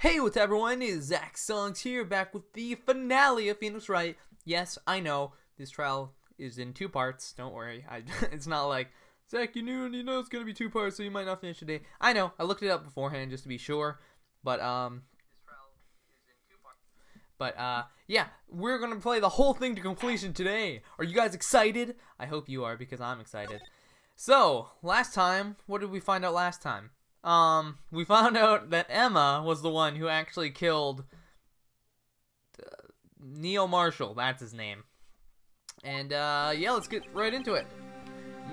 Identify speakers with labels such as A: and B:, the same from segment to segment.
A: Hey, what's up, everyone? It's ZachSongZ here, back with the finale of Wright. Yes, I know this trial is in 2 parts. Don't worry, it's not like Zach, you know it's gonna be 2 parts, so you might not finish today. I know, I looked it up beforehand just to be sure, but this trial is in 2 parts. Yeah, we're gonna play the whole thing to completion today. Are you guys excited? I hope you are, because I'm excited. So last time, what did we find out last time? We found out that Emma was the one who actually killed Neil Marshall, that's his name. And, yeah, let's get right into it.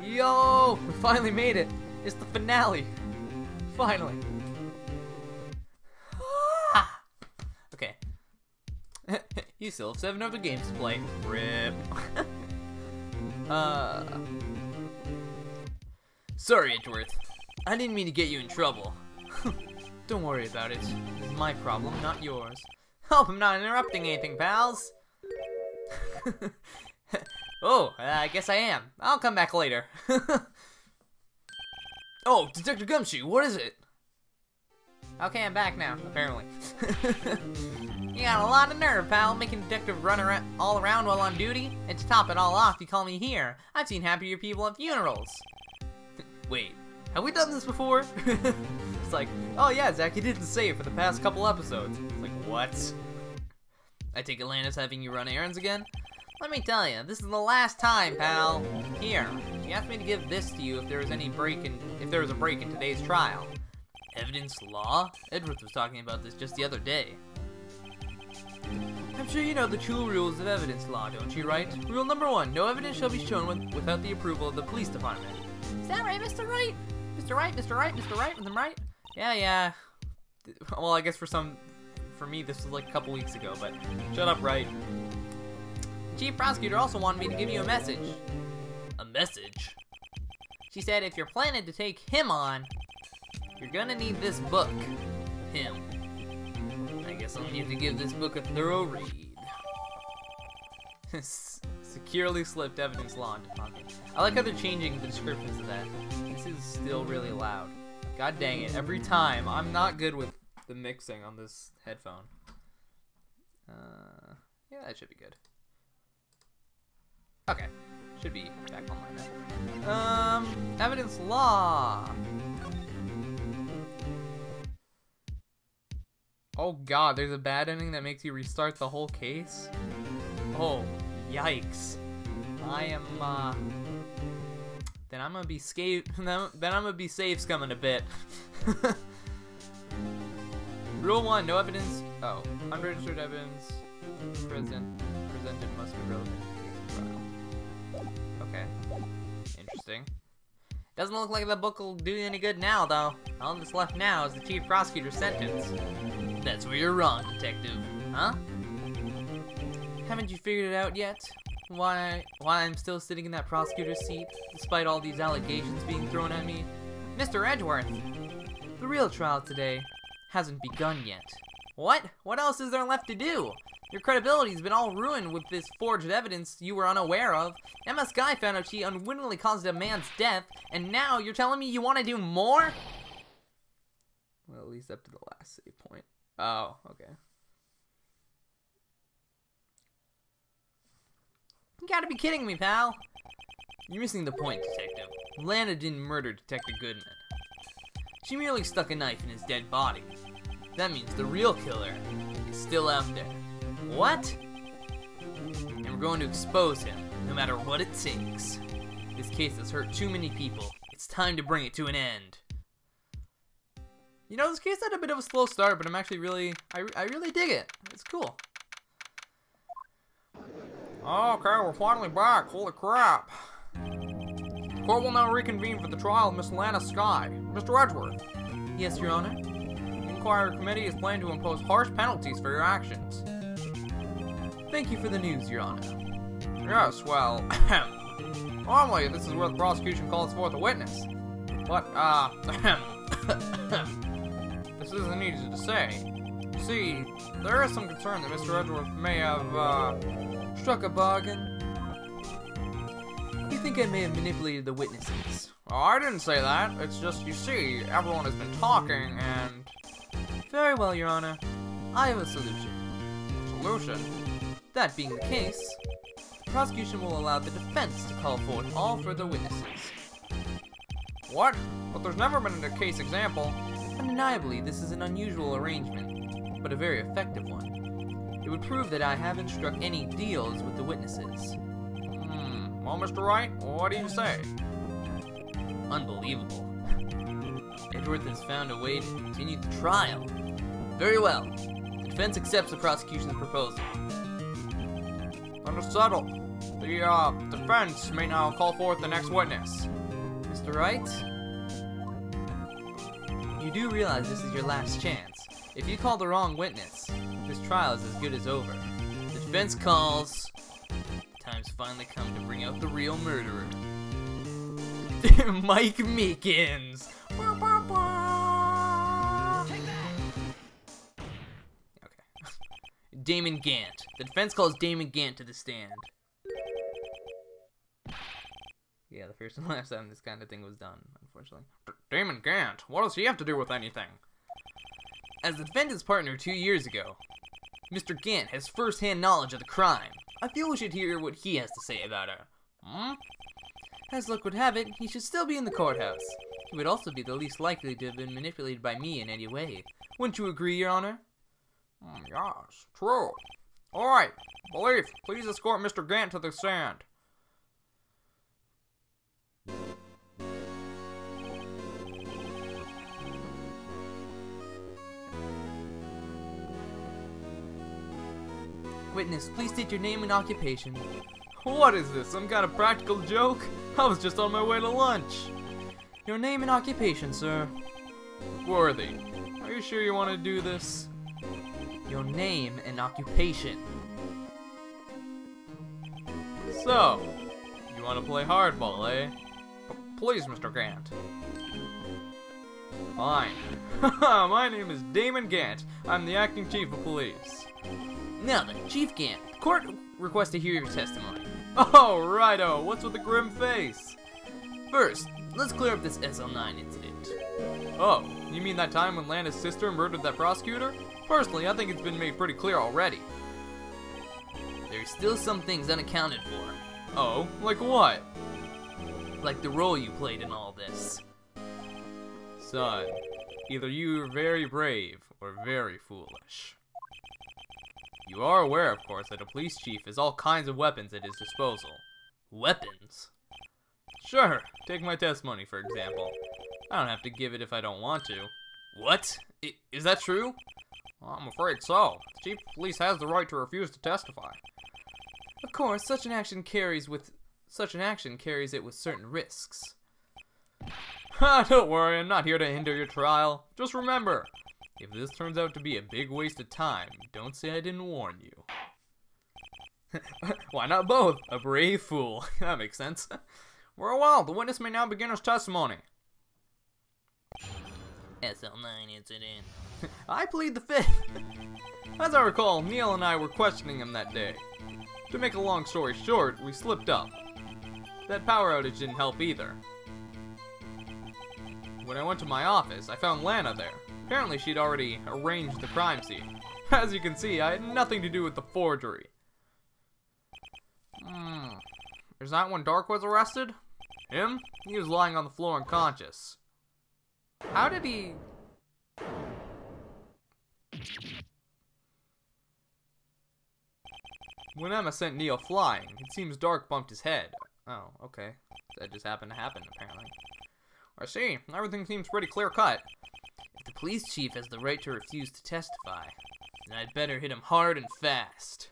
A: Yo, we finally made it. It's the finale. Finally. Okay. You still have 7 other games to play. RIP. Sorry, Edgeworth. I didn't mean to get you in trouble. Don't worry about it. It's my problem, not yours. Hope I'm not interrupting anything, pals. Oh, I guess I am. I'll come back later. Oh, Detective Gumshoe, what is it? Okay, I'm back now, apparently. You got a lot of nerve, pal, making Detective run all around while on duty. And to top it all off, you call me here. I've seen happier people at funerals. Wait. Have we done this before? It's like, oh yeah, Zach, you didn't say it for the past couple episodes. It's like, what? I take Atlanta's having you run errands again? Let me tell you, this is the last time, pal. Here, she asked me to give this to you if there was a break in today's trial. Evidence law? Edward was talking about this just the other day. I'm sure you know the true rules of evidence law, don't you, Wright? Rule number 1, no evidence shall be shown without the approval of the police department. Is that right, Mr. Wright? Mr. Wright, Mr. Wright, Mr. Wright, am I right? Yeah. Well, I guess for me, this was like a couple weeks ago, but shut up, Wright. The chief prosecutor also wanted me to give you a message. A message? She said if you're planning to take him on, you're gonna need this book. Him. I guess I'll need to give this book a thorough read. Securely slipped evidence law into pocket. I like how they're changing the descriptions of that. This is still really loud. God dang it, every time. I'm not good with the mixing on this headphone. Yeah, that should be good. Okay, should be back online now. Evidence law. Oh god, there's a bad ending that makes you restart the whole case? Oh, yikes. Then I'm gonna be safe scumming a bit. Rule 1, no evidence. Oh, unregistered evidence presented must be relevant to the trial. Okay, interesting. Doesn't look like the book will do any good now, though. All that's left now is the chief prosecutor's sentence. That's where you're wrong, detective. Huh? Haven't you figured it out yet? Why I'm still sitting in that prosecutor's seat, despite all these allegations being thrown at me? Mr. Edgeworth, the real trial today hasn't begun yet. What? What else is there left to do? Your credibility's been all ruined with this forged evidence you were unaware of. Emma Skye found out she unwittingly caused a man's death, and now you're telling me you want to do more? Well, at least up to the last save point. Oh, okay. You gotta be kidding me, pal. You're missing the point, Detective. Lana didn't murder Detective Goodman. She merely stuck a knife in his dead body. That means the real killer is still out there. What? And we're going to expose him, no matter what it takes. This case has hurt too many people. It's time to bring it to an end. You know, this case had a bit of a slow start, but I'm actually I really dig it. It's cool. Okay, we're finally back. Holy crap. Court will now reconvene for the trial of Miss Lana Skye. Mr. Edgeworth. Yes, Your Honor. The inquiry committee is planning to impose harsh penalties for your actions. Thank you for the news, Your Honor. Yes, well, normally this is where the prosecution calls forth a witness. But, this isn't easy to say. You see, there is some concern that Mr. Edgeworth may have, struck a bargain. You think I may have manipulated the witnesses?
B: Oh, I didn't say that. It's just, you see, everyone has been talking, and
A: Very well, Your Honor. I have a solution.
B: Solution?
A: That being the case, the prosecution will allow the defense to call forward all further witnesses.
B: What? But there's never been a case example.
A: Undeniably, this is an unusual arrangement, but a very effective one. It would prove that I haven't struck any deals with the witnesses.
B: Well, Mr. Wright, what do you say?
A: Unbelievable. Edward has found a way to continue the trial. Very well. The defense accepts the prosecution's proposal.
B: Then it's settled. The defense may now call forth the next witness.
A: Mr. Wright? You do realize this is your last chance. If you call the wrong witness, this trial is as good as over. The defense calls. Time's finally come to bring out the real murderer. Mike Meekins! Okay. Damon Gant. The defense calls Damon Gant to the stand. Yeah, the first and last time this kind of thing was done, unfortunately.
B: Damon Gant? What does he have to do with anything?
A: As the defendant's partner 2 years ago, Mr. Gant has first-hand knowledge of the crime. I feel we should hear what he has to say about it. As luck would have it, he should still be in the courthouse. He would also be the least likely to have been manipulated by me in any way. Wouldn't you agree, Your Honor?
B: Yes, true. Alright, Police, please escort Mr. Gant to the stand.
A: Witness, please state your name and occupation.
B: What is this, some kind of practical joke? I was just on my way to lunch.
A: Your name and occupation, sir.
B: Worthy, are you sure you want to do this?
A: Your name and occupation.
B: So, you want to play hardball, eh? Please, Mr. Gant. Fine. My name is Damon Gant. I'm the acting chief of police.
A: Now then, Chief Gant, court requests to hear your testimony.
B: Oh, righto. What's with the grim face?
A: First, let's clear up this SL9 incident.
B: Oh, you mean that time when Lana's sister murdered that prosecutor? Personally, I think it's been made pretty clear already.
A: There's still some things unaccounted for.
B: Oh, like what?
A: Like the role you played in all this.
B: Son, either you're very brave or very foolish. You are aware, of course, that a police chief has all kinds of weapons at his disposal.
A: Weapons?
B: Sure, take my testimony, for example. I don't have to give it if I don't want to.
A: What? Is that true?
B: Well, I'm afraid so. The chief of police has the right to refuse to testify.
A: Of course, such an action carries it with certain risks.
B: Don't worry, I'm not here to hinder your trial. Just remember, if this turns out to be a big waste of time, don't say I didn't warn you.
A: Why not both? A brave fool. That makes sense.
B: Very well, the witness may now begin his testimony.
A: SL9 incident.
B: I plead the fifth. As I recall, Neil and I were questioning him that day. To make a long story short, we slipped up. That power outage didn't help either. When I went to my office, I found Lana there. Apparently she'd already arranged the crime scene. As you can see, I had nothing to do with the forgery. Is that when Dark was arrested? Him? He was lying on the floor unconscious.
A: How did he...
B: When Emma sent Neil flying, it seems Dark bumped his head. Oh, okay. That just happened to happen, apparently. I see. Everything seems pretty clear-cut.
A: If the police chief has the right to refuse to testify, then I'd better hit him hard and fast.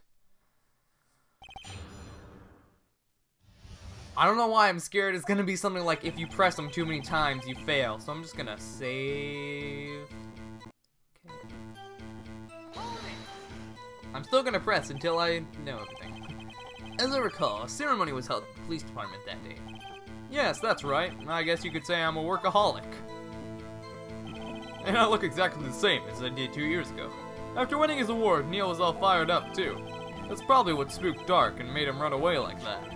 A: I don't know why I'm scared it's gonna be something like if you press them too many times, you fail. So I'm just gonna save. Okay. I'm still gonna press until I know everything. As I recall, a ceremony was held at the police department that day.
B: Yes, that's right. I guess you could say I'm a workaholic. And I look exactly the same as I did 2 years ago. After winning his award, Neil was all fired up too. That's probably what spooked Dark and made him run away like that.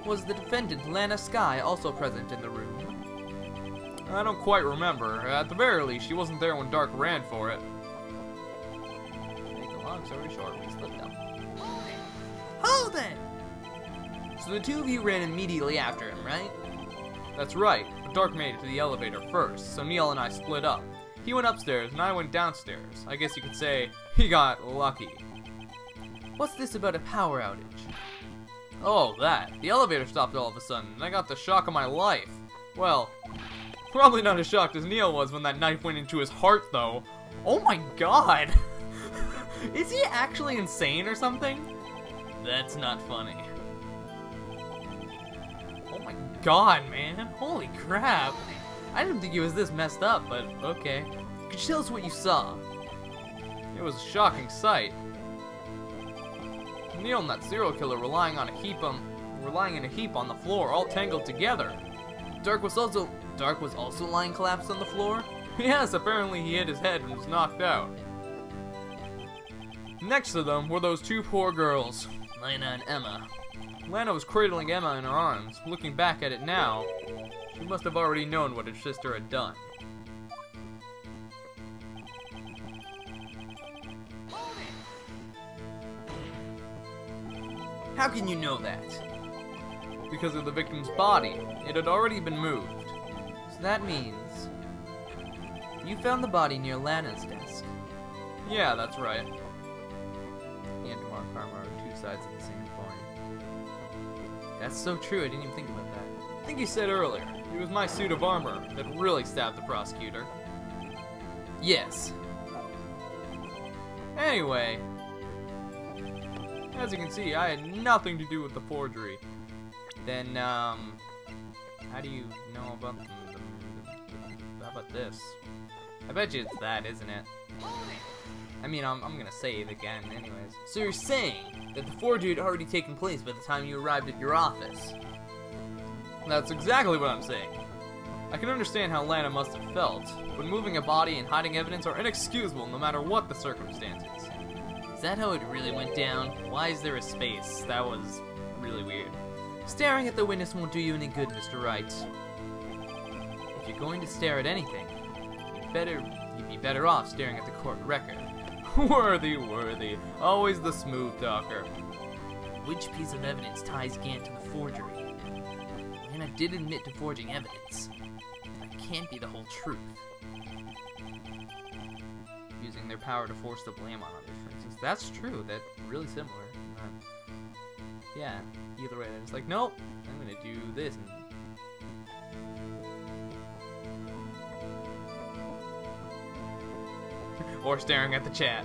A: Was the defendant, Lana Skye, also present in the room?
B: I don't quite remember. At the very least, she wasn't there when Dark ran for it.
A: long story short, we split them. Hold it! So the two of you ran immediately after him, right?
B: That's right, but Dark made it to the elevator first, so Neil and I split up. He went upstairs and I went downstairs. I guess you could say he got lucky.
A: What's this about a power outage?
B: Oh, that. The elevator stopped all of a sudden, and I got the shock of my life. Well, probably not as shocked as Neil was when that knife went into his heart, though. Oh my god! Is he actually insane or something? That's not funny. Oh my god, man. Holy crap. I didn't think he was this messed up, but okay. Could you tell us what you saw? It was a shocking sight. Neil and that serial killer were lying in a heap on the floor, all tangled together.
A: Dark was also lying collapsed on the floor?
B: Yes, apparently he hit his head and was knocked out. Next to them were those two poor girls,
A: Lana and Emma.
B: Lana was cradling Emma in her arms. Looking back at it now, she must have already known what her sister had done.
A: How can you know that?
B: Because of the victim's body. It had already been moved.
A: So that means you found the body near Lana's desk.
B: Yeah, that's right.
A: And Mark Karma are two sides of the same coin. That's so true, I didn't even think about that.
B: I think you said earlier, it was my suit of armor that really stabbed the prosecutor.
A: Yes.
B: Anyway, as you can see, I had nothing to do with the forgery.
A: Then, how do you know about
B: how about this?
A: I bet you it's that, isn't it? I mean, I'm gonna say it again anyways. So you're saying that the forgery had already taken place by the time you arrived at your office?
B: That's exactly what I'm saying. I can understand how Lana must have felt, but moving a body and hiding evidence are inexcusable no matter what the circumstances.
A: Is that how it really went down? Why is there a space? That was really weird. Staring at the witness won't do you any good, Mr. Wright. If you're going to stare at anything, you'd be better off staring at the court record.
B: Worthy. Always the smooth talker.
A: Which piece of evidence ties Gant to the forgery? Lana did admit to forging evidence. That can't be the whole truth. Using their power to force the blame on others, for instance. That's true. That's really similar. Yeah, either way, they're just like, nope, I'm gonna do this.
B: Or staring at the chat.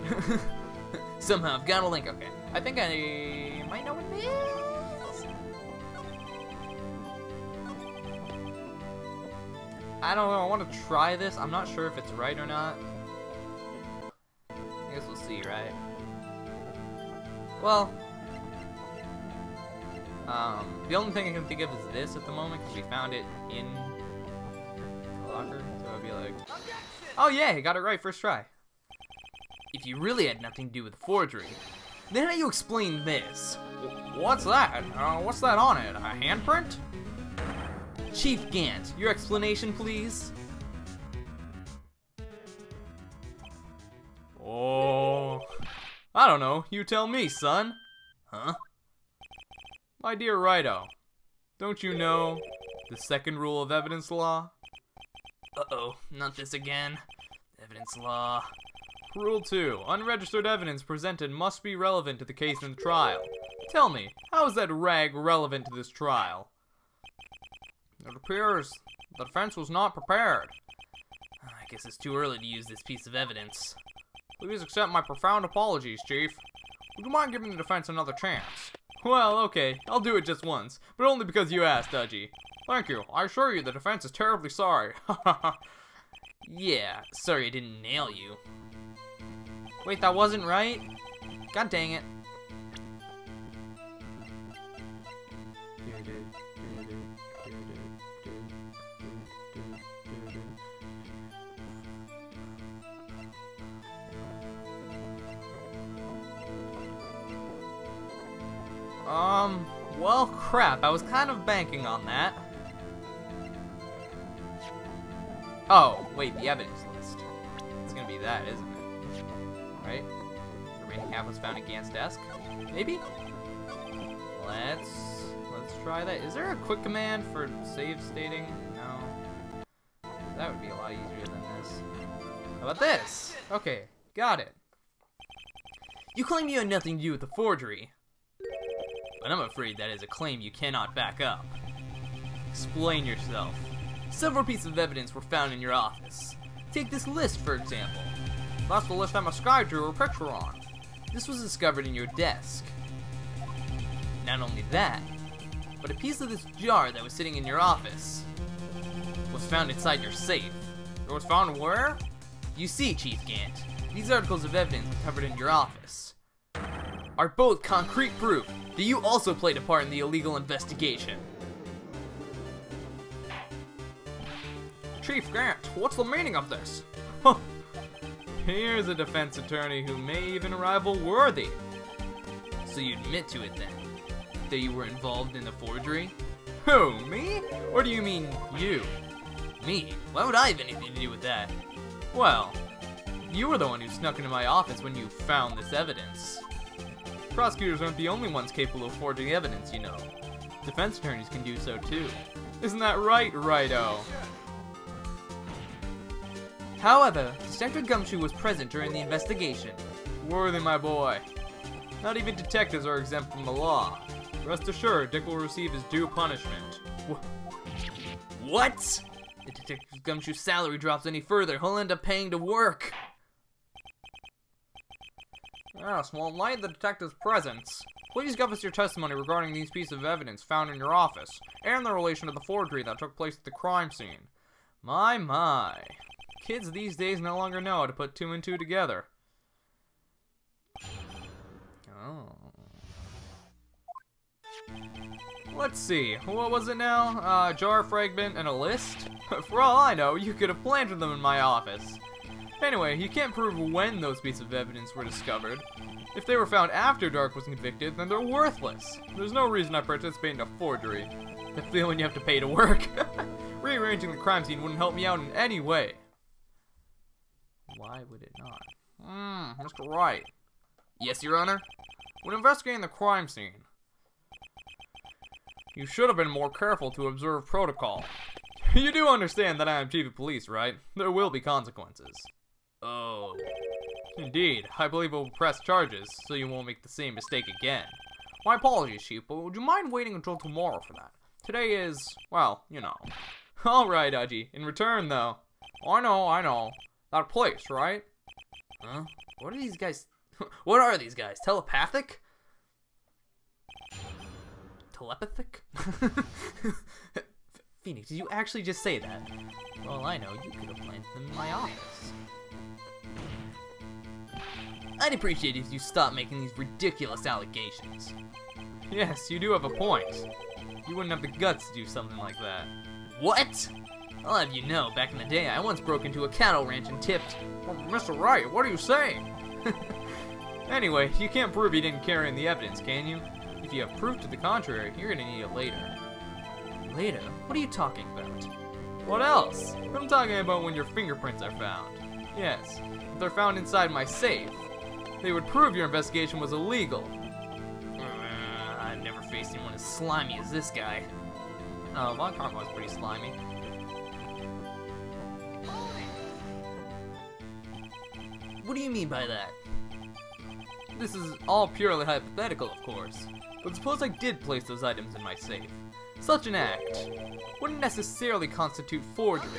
A: Somehow, I've got a link. Okay, I think I might know what it is.
B: I don't know, I want to try this. I'm not sure if it's right or not.
A: I guess we'll see, right?
B: Well, the only thing I can think of is this at the moment, because we found it in the locker, so I'd be like, oh yeah, got it right first try.
A: If you really had nothing to do with the forgery, then how do you explain this?
B: What's that? What's that on it? A handprint?
A: Chief Gant, your explanation, please?
B: Oh, I don't know. You tell me, son.
A: Huh?
B: My dear Righto, don't you know the second rule of evidence law?
A: Uh-oh, not this again. Evidence law.
B: Rule 2. Unregistered evidence presented must be relevant to the case and trial. Tell me, how is that rag relevant to this trial? It appears the defense was not prepared.
A: I guess it's too early to use this piece of evidence.
B: Please accept my profound apologies, Chief. Would you mind giving the defense another chance? Well, okay, I'll do it just once, but only because you asked, Dudgy. Thank you. I assure you the defense is terribly sorry.
A: Yeah, sorry I didn't nail you.
B: Wait, that wasn't right? God dang it. Well, crap, I was kind of banking on that. Oh, wait, the evidence list. It's gonna be that, isn't it? Right? Or
A: remaining half was found at Gant's desk. Maybe? Let's try that. Is there a quick command for save stating? No. That would be a lot easier than this. How about this? Okay, got it. You claim you had nothing to do with the forgery, but I'm afraid that is a claim you cannot back up. Explain yourself. Several pieces of evidence were found in your office. Take this list, for example. That's the list I'm ascribed to a picture on. This was discovered in your desk. Not only that, but a piece of this jar that was sitting in your office was found inside your safe.
B: It was found where?
A: You see, Chief Gant, these articles of evidence recovered in your office are both concrete proof that you also played a part in the illegal investigation.
B: Chief Gant, what's the meaning of this? Here's a defense attorney who may even rival Worthy.
A: So you admit to it then, that you were involved in the forgery?
B: Who, me? Or do you mean you?
A: Me? Why would I have anything to do with that?
B: Well, you were the one who snuck into my office when you found this evidence. Prosecutors aren't the only ones capable of forging evidence, you know. Defense attorneys can do so too. Isn't that right, Righto?
A: However, Detective Gumshoe was present during the investigation.
B: Worthy, my boy. Not even detectives are exempt from the law. Rest assured, Dick will receive his due punishment.
A: What? If Detective Gumshoe's salary drops any further, he'll end up paying to work.
B: Yes, well, in light of the detective's presence, please give us your testimony regarding these pieces of evidence found in your office, and their relation to the forgery that took place at the crime scene. My. Kids these days no longer know how to put two and two together. Oh. Let's see, what was it now? Jar fragment and a list? For all I know, you could have planted them in my office. Anyway, you can't prove when those pieces of evidence were discovered. If they were found after Dark was convicted, then they're worthless. There's no reason I participate in a forgery. The feeling you have to pay to work. Rearranging the crime scene wouldn't help me out in any way.
A: Why would it not?
B: Mr. Wright.
A: Yes, Your Honor?
B: When investigating the crime scene, you should have been more careful to observe protocol. You do understand that I am chief of police, right? There will be consequences.
A: Oh.
B: Indeed, I believe it will press charges, so you won't make the same mistake again. My apologies, Chief, but would you mind waiting until tomorrow for that? Today is, well, you know. Alright, Udgy. In return, though. I know. That place, right?
A: Huh? What are these guys? What are these guys? Telepathic? Telepathic? Phoenix, did you actually just say that? Well, I know, you could have planted them in my office. I'd appreciate it if you stopped making these ridiculous allegations.
B: Yes, you do have a point. You wouldn't have the guts to do something like that.
A: What? I'll have you know, back in the day, I once broke into a cattle ranch and tipped...
B: Oh, Mr. Wright, what are you saying? Anyway, you can't prove you didn't carry in the evidence, can you? If you have proof to the contrary, you're gonna need it later.
A: Later? What are you talking about?
B: What else? I'm talking about when your fingerprints are found. Yes, if they're found inside my safe, they would prove your investigation was illegal.
A: I've never faced anyone as slimy as this guy.
B: Oh, Von Karma was pretty slimy.
A: What do you mean by that?
B: This is all purely hypothetical, of course. But suppose I did place those items in my safe. Such an act wouldn't necessarily constitute forgery.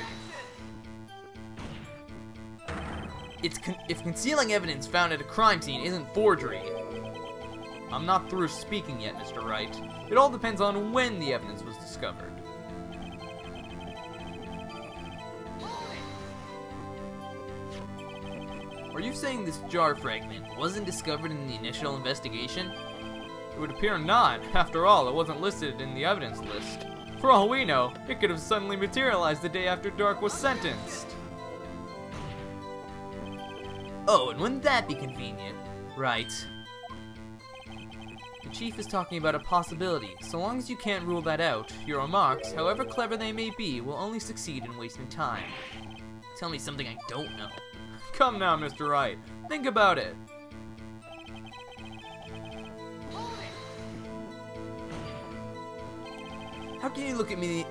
A: If concealing evidence found at a crime scene isn't forgery...
B: I'm not through speaking yet, Mr. Wright. It all depends on when the evidence was discovered.
A: Are you saying this jar fragment wasn't discovered in the initial investigation?
B: It would appear not. After all, it wasn't listed in the evidence list. For all we know, it could have suddenly materialized the day after Dark was sentenced.
A: Oh, and wouldn't that be convenient? Right. The Chief is talking about a possibility. So long as you can't rule that out, your remarks, however clever they may be, will only succeed in wasting time. Tell me something I don't know.
B: Come now, Mr. Wright. Think about it. How can you look at me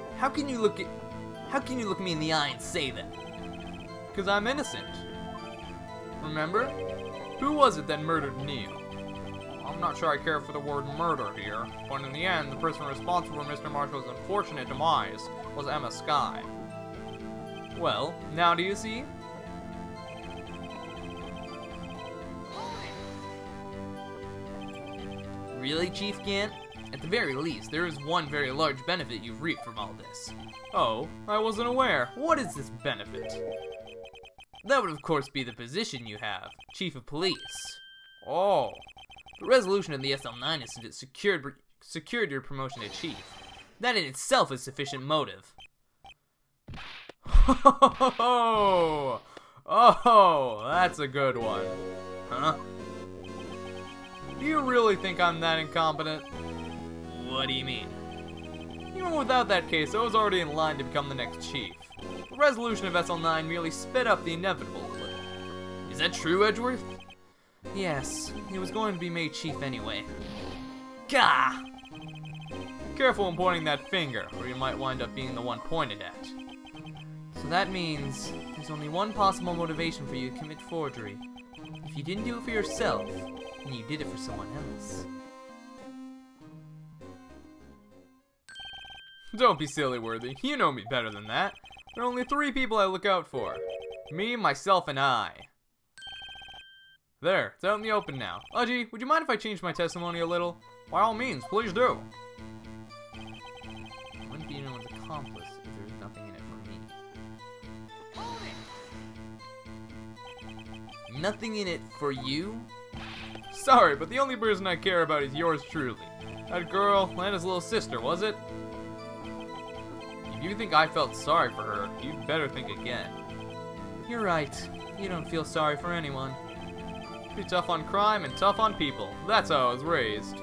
B: in the eye and say that? Because I'm innocent. Remember? Who was it that murdered Neil? I'm not sure I care for the word murder here, but in the end, the person responsible for Mr. Marshall's unfortunate demise was Emma Skye. Well, now do you see? Really, Chief Gant? At the very least, there is one very large benefit you've reaped from all this. Oh, I wasn't aware. What is this benefit? That would of course be the position you have, Chief of Police. Oh. The resolution of the SL9 incident secured your promotion to Chief. That in itself is sufficient motive. Oh, that's a good one. Huh? Do you really think I'm that incompetent? What do you mean? Even without that case, I was already in line to become the next chief. The resolution of SL9 merely sped up the inevitable. Is that true, Edgeworth? Yes, he was going to be made chief anyway. Gah! Careful in pointing that finger, or you might wind up being the one pointed at. So that means there's only one possible motivation for you to commit forgery. If you didn't do it for yourself, then you did it for someone else. Don't be silly, Worthy. You know me better than that. There are only 3 people I look out for. Me, myself, and I. There, it's out in the open now. Udgy, would you mind if I change my testimony a little? By all means, please do. I wouldn't be anyone's accomplice if there was nothing in it for me. Nothing in it for you? Sorry, but the only person I care about is yours truly. That girl, Lana's little sister, was it? If you think I felt sorry for her, you'd better think again. You're right. You don't feel sorry for anyone. Be tough on crime and tough on people. That's how I was raised.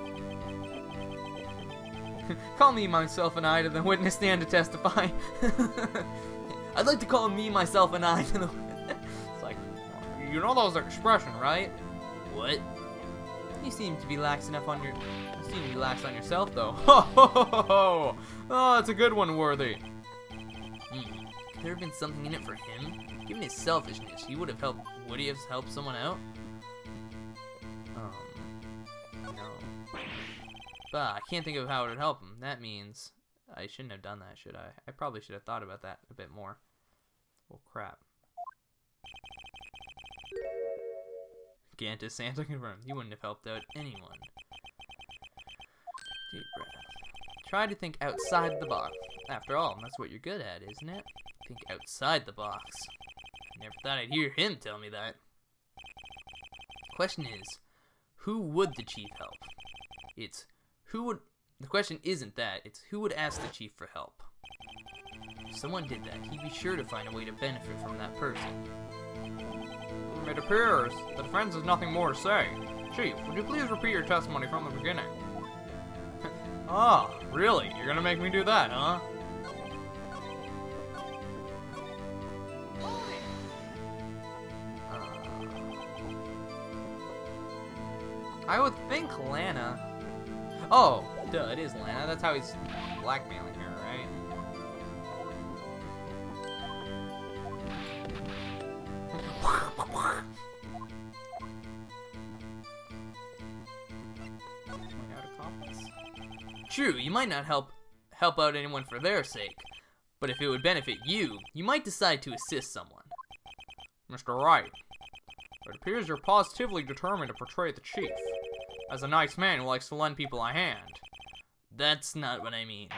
B: Call me, myself, and I to the witness stand to testify. I'd like to call me, myself, and I to the... It's like, you know those expression, right? What? You seem to be lax enough on your... You seem to be lax on yourself, though. Ho ho ho ho! Oh, that's a good one, Worthy. Could there have been something in it for him? Given his selfishness, he would have helped... Would he have helped someone out? No. But I can't think of how it would help him. That means I shouldn't have done that, should I? I probably should have thought about that a bit more. Well, crap. Gant is Santa confirmed. You wouldn't have helped out anyone. Deep breath. Try to think outside the box. After all, that's what you're good at, isn't it? Think outside the box. Never thought I'd hear him tell me that. Question is, who would the chief help? It's who would... The question isn't that, it's who would ask the chief for help. If someone did that, he'd be sure to find a way to benefit from that person. It appears the defense has nothing more to say. Chief, would you please repeat your testimony from the beginning? Oh, really? You're gonna make me do that, huh? I would think Lana. Oh, duh, it is Lana. That's how he's blackmailing her, right? True, you might not help out anyone for their sake, but if it would benefit you, you might decide to assist someone. Mr. Wright, it appears you're positively determined to portray the chief as a nice man who likes to lend people a hand. That's not what I mean.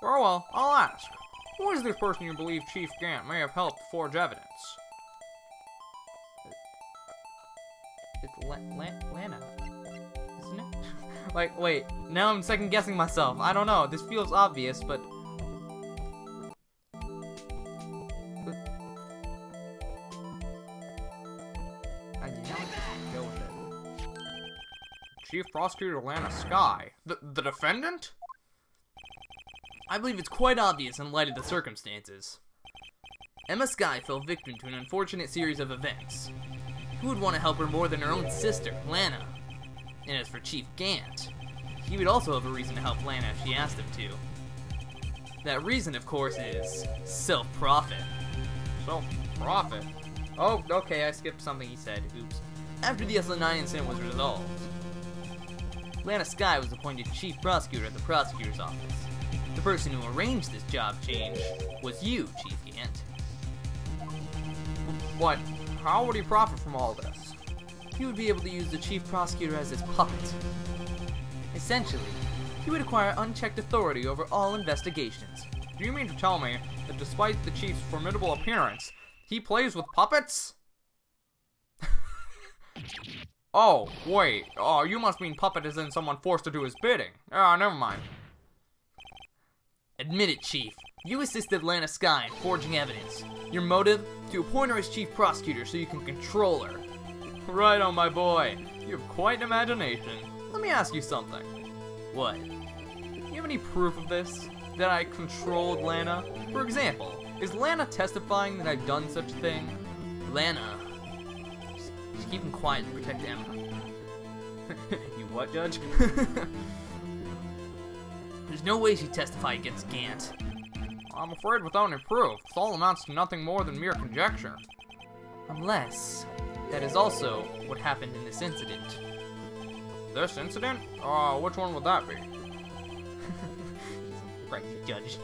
B: Very well, I'll ask. Who is this person you believe Chief Gant may have helped forge evidence? It's Lana, isn't it? Like, wait, now I'm second guessing myself. I don't know, this feels obvious, but... Chief Prosecutor Lana Skye. The defendant? I believe it's quite obvious in light of the circumstances. Emma Skye fell victim to an unfortunate series of events. Who would want to help her more than her own sister, Lana? And as for Chief Gant, he would also have a reason to help Lana if she asked him to. That reason, of course, is self-profit.
A: Self-profit? Oh, okay, I skipped something he said. Oops.
B: After the SL9 incident was resolved, Lana Skye was appointed chief prosecutor at the prosecutor's office. The person who arranged this job change was you, Chief Gant.
A: What? How would he profit from all this?
B: He would be able to use the chief prosecutor as his puppet. Essentially, he would acquire unchecked authority over all investigations.
A: Do you mean to tell me that despite the chief's formidable appearance, he plays with puppets? Oh, wait. Oh, you must mean puppet as in someone forced to do his bidding. Ah, never mind.
B: Admit it, Chief. You assisted Lana Skye in forging evidence. Your motive? To appoint her as chief prosecutor so you can control her.
A: Right on, my boy. You have quite an imagination. Let me ask you something.
B: What?
A: Do you have any proof of this? That I controlled Lana? For example, is Lana testifying that I've done such a thing?
B: Lana. Just keep him quiet to protect Emma.
A: You what, Judge?
B: There's no way she'd testify against Gant.
A: I'm afraid without any proof, this all amounts to nothing more than mere conjecture.
B: Unless that is also what happened in this incident.
A: This incident? Which one would that be?
B: Right, Judge.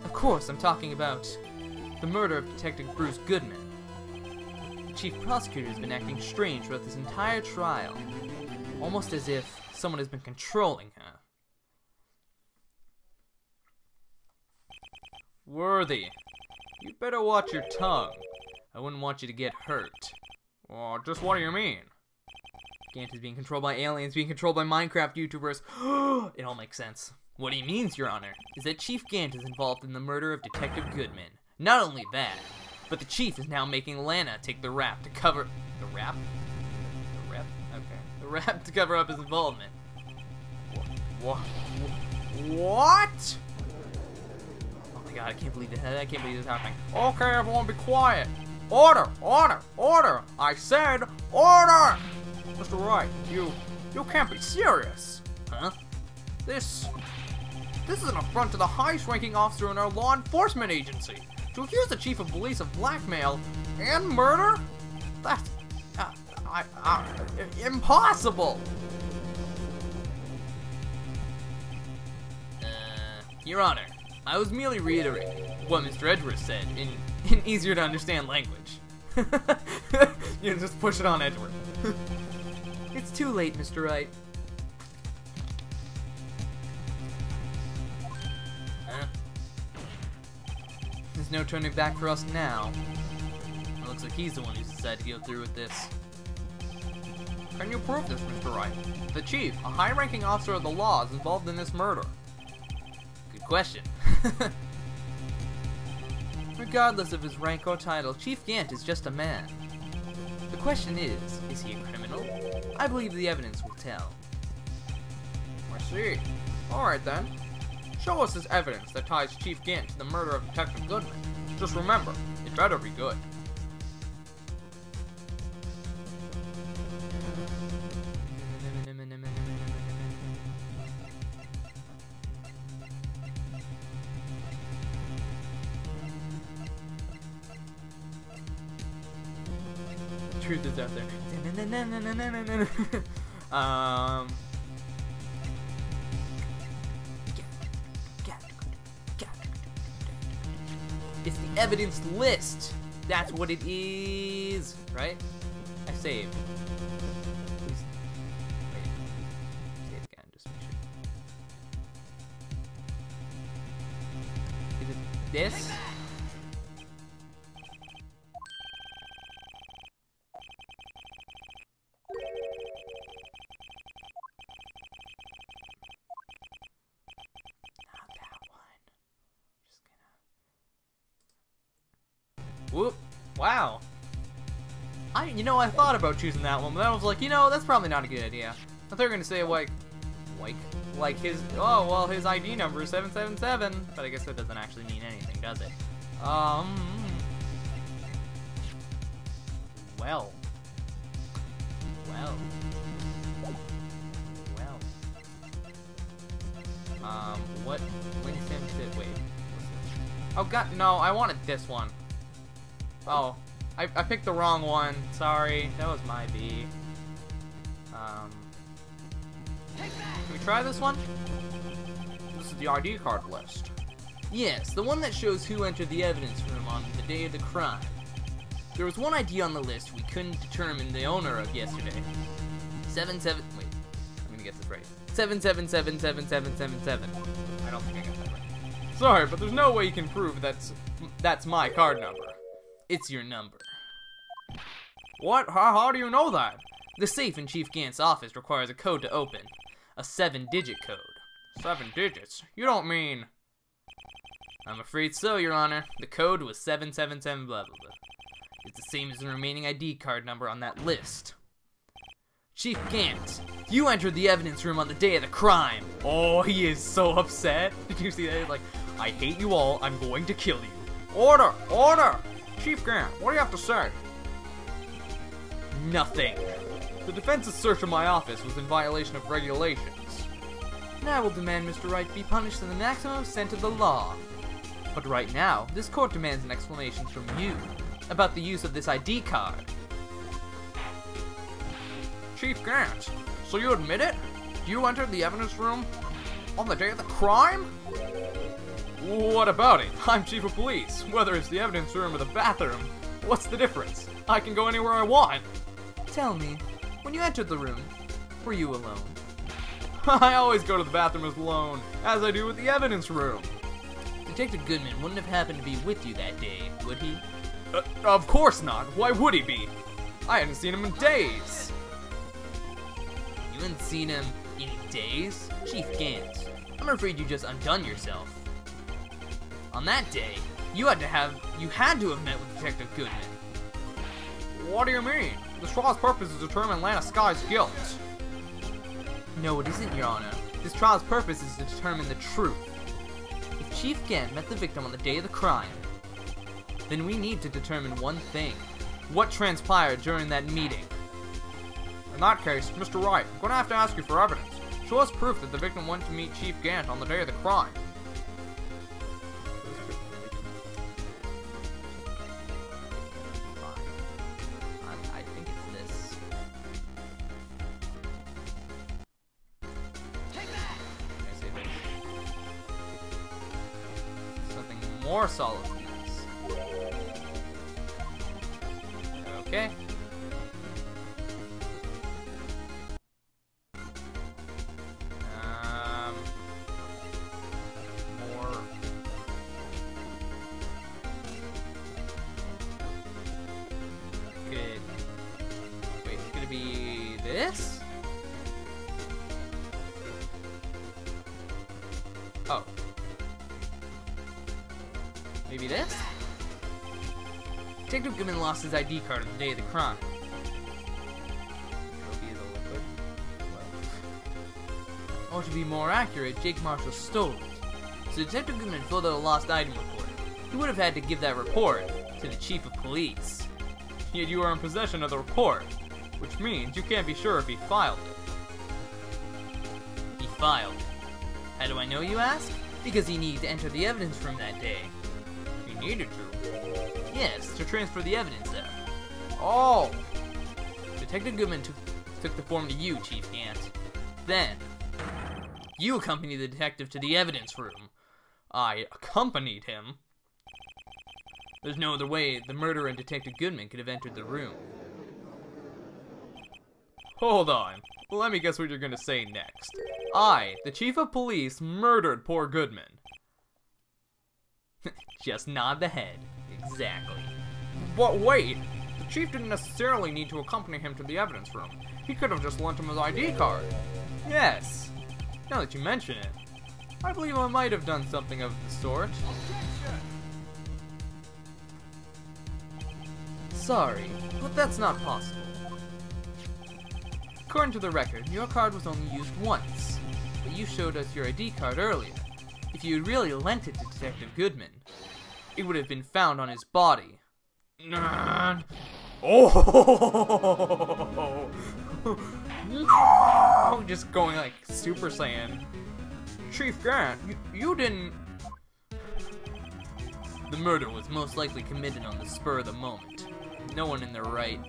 B: Of course, I'm talking about the murder of Detective Bruce Goodman. The chief prosecutor has been acting strange throughout this entire trial, almost as if someone has been controlling her.
A: Worthy, you better watch your tongue. I wouldn't want you to get hurt. Oh, just what do you mean?
B: Gant is being controlled by aliens, being controlled by Minecraft YouTubers. It all makes sense. What he means, Your Honor, is that Chief Gant is involved in the murder of Detective Goodman. Not only that, but the Chief is now making Lana take the rap to cover... The rap? The rap? Okay. The rap to cover up his involvement.
A: What?
B: Oh my god, I can't believe this is happening.
A: Okay, everyone be quiet. Order! Order! Order! I said order! Mr. Wright, you can't be serious.
B: Huh?
A: This is an affront to the highest ranking officer in our law enforcement agency. To accuse the chief of police of blackmail and murder? That's impossible.
B: Your Honor, I was merely reiterating what Mr. Edgeworth said in easier to understand language.
A: You just push it on Edgeworth.
B: It's too late, Mr. Wright. There's no turning back for us now. It looks like he's the one who's decided to go through with this.
A: Can you prove this, Mr. Wright? The chief, a high-ranking officer of the law, is involved in this murder.
B: Good question. Regardless of his rank or title, Chief Gant is just a man. The question is he a criminal? I believe the evidence will tell.
A: I see. Alright then. Show us this evidence that ties Chief Gant to the murder of Detective Goodman. Just remember, it better be good.
B: Truth is out there. It's the evidence list. That's what it is, right? I saved. Please. Wait. Save again, just make sure. Is it this? Whoop. Wow. I thought about choosing that one, but I was like, that's probably not a good idea. I thought they were gonna say like his, oh, well, his ID number is 777, but I guess that doesn't actually mean anything, does it? Well.
A: Oh god, no, I wanted this one. Oh, I picked the wrong one. Sorry, that was my B. Can we try this one? This is the ID card list.
B: Yes, the one that shows who entered the evidence room on the day of the crime. There was one ID on the list we couldn't determine the owner of yesterday. Wait, I'm gonna get this right. 777777.
A: I don't think I got that right. Sorry, but there's no way you can prove that's my card number.
B: It's your number.
A: What? How do you know that?
B: The safe in Chief Gant's office requires a code to open. A 7-digit code.
A: 7 digits? You don't mean...
B: I'm afraid so, Your Honor. The code was 777 blah blah blah. It's the same as the remaining ID card number on that list. Chief Gant, you entered the evidence room on the day of the crime.
A: Oh, he is so upset. Did you see that? He's like, I hate you all. I'm going to kill you. Order! Order! Chief Gant, what do you have to say?
B: Nothing.
A: The defense's search of my office was in violation of regulations.
B: And I will demand Mr. Wright be punished in the maximum extent of the law. But right now, this court demands an explanation from you about the use of this ID card.
A: Chief Gant, so you admit it? You entered the evidence room on the day of the crime? What about it? I'm chief of police. Whether it's the evidence room or the bathroom, what's the difference? I can go anywhere I want.
B: Tell me, when you entered the room, were you alone?
A: I always go to the bathroom alone, as I do with the evidence room.
B: Detective Goodman wouldn't have happened to be with you that day, would he?
A: Of course not. Why would he be? I hadn't seen him in days.
B: You hadn't seen him in days? Chief Gant, I'm afraid you just undone yourself. On that day, you had to have met with Detective Goodman.
A: What do you mean? The trial's purpose is to determine Lana Sky's guilt.
B: No, it isn't, Your Honor. This trial's purpose is to determine the truth. If Chief Gant met the victim on the day of the crime, then we need to determine one thing. What transpired during that meeting?
A: In that case, Mr. Wright, I'm going to have to ask you for evidence. Show us proof that the victim went to meet Chief Gant on the day of the crime.
B: I think it's this.
A: Something more solid than this. Okay. More. Good. Wait, it's gonna be this? Oh. Maybe this?
B: Detective Goodman lost his ID card on the day of the crime.
A: Trophy is a liquid.
B: Or to be more accurate, Jake Marshall stole it. So Detective Goodman filled out a lost item report. He would have had to give that report to the chief of police.
A: Yet you are in possession of the report, which means you can't be sure if he filed it.
B: He filed it. How do I know, you ask? Because he needed to enter the evidence room that day.
A: He needed to?
B: Yes, to transfer the evidence there.
A: Oh!
B: Detective Goodman took the form to you, Chief Gant. Then, you accompanied the detective to the evidence room.
A: I accompanied him?
B: There's no other way the murderer and Detective Goodman could have entered the room.
A: Hold on. Let me guess what you're gonna say next. I, the chief of police, murdered poor Goodman.
B: Just nod the head. Exactly.
A: But wait! The chief didn't necessarily need to accompany him to the evidence room. He could have just lent him his ID card.
B: Yes.
A: Now that you mention it, I believe I might have done something of the sort.
B: Sorry, but that's not possible. According to the record, your card was only used once, but you showed us your ID card earlier. If you had really lent it to Detective Goodman, it would have been found on his body.
A: Oh! No! Just going like Super Saiyan. Chief Gant, you didn't...
B: The murder was most likely committed on the spur of the moment. No one in their right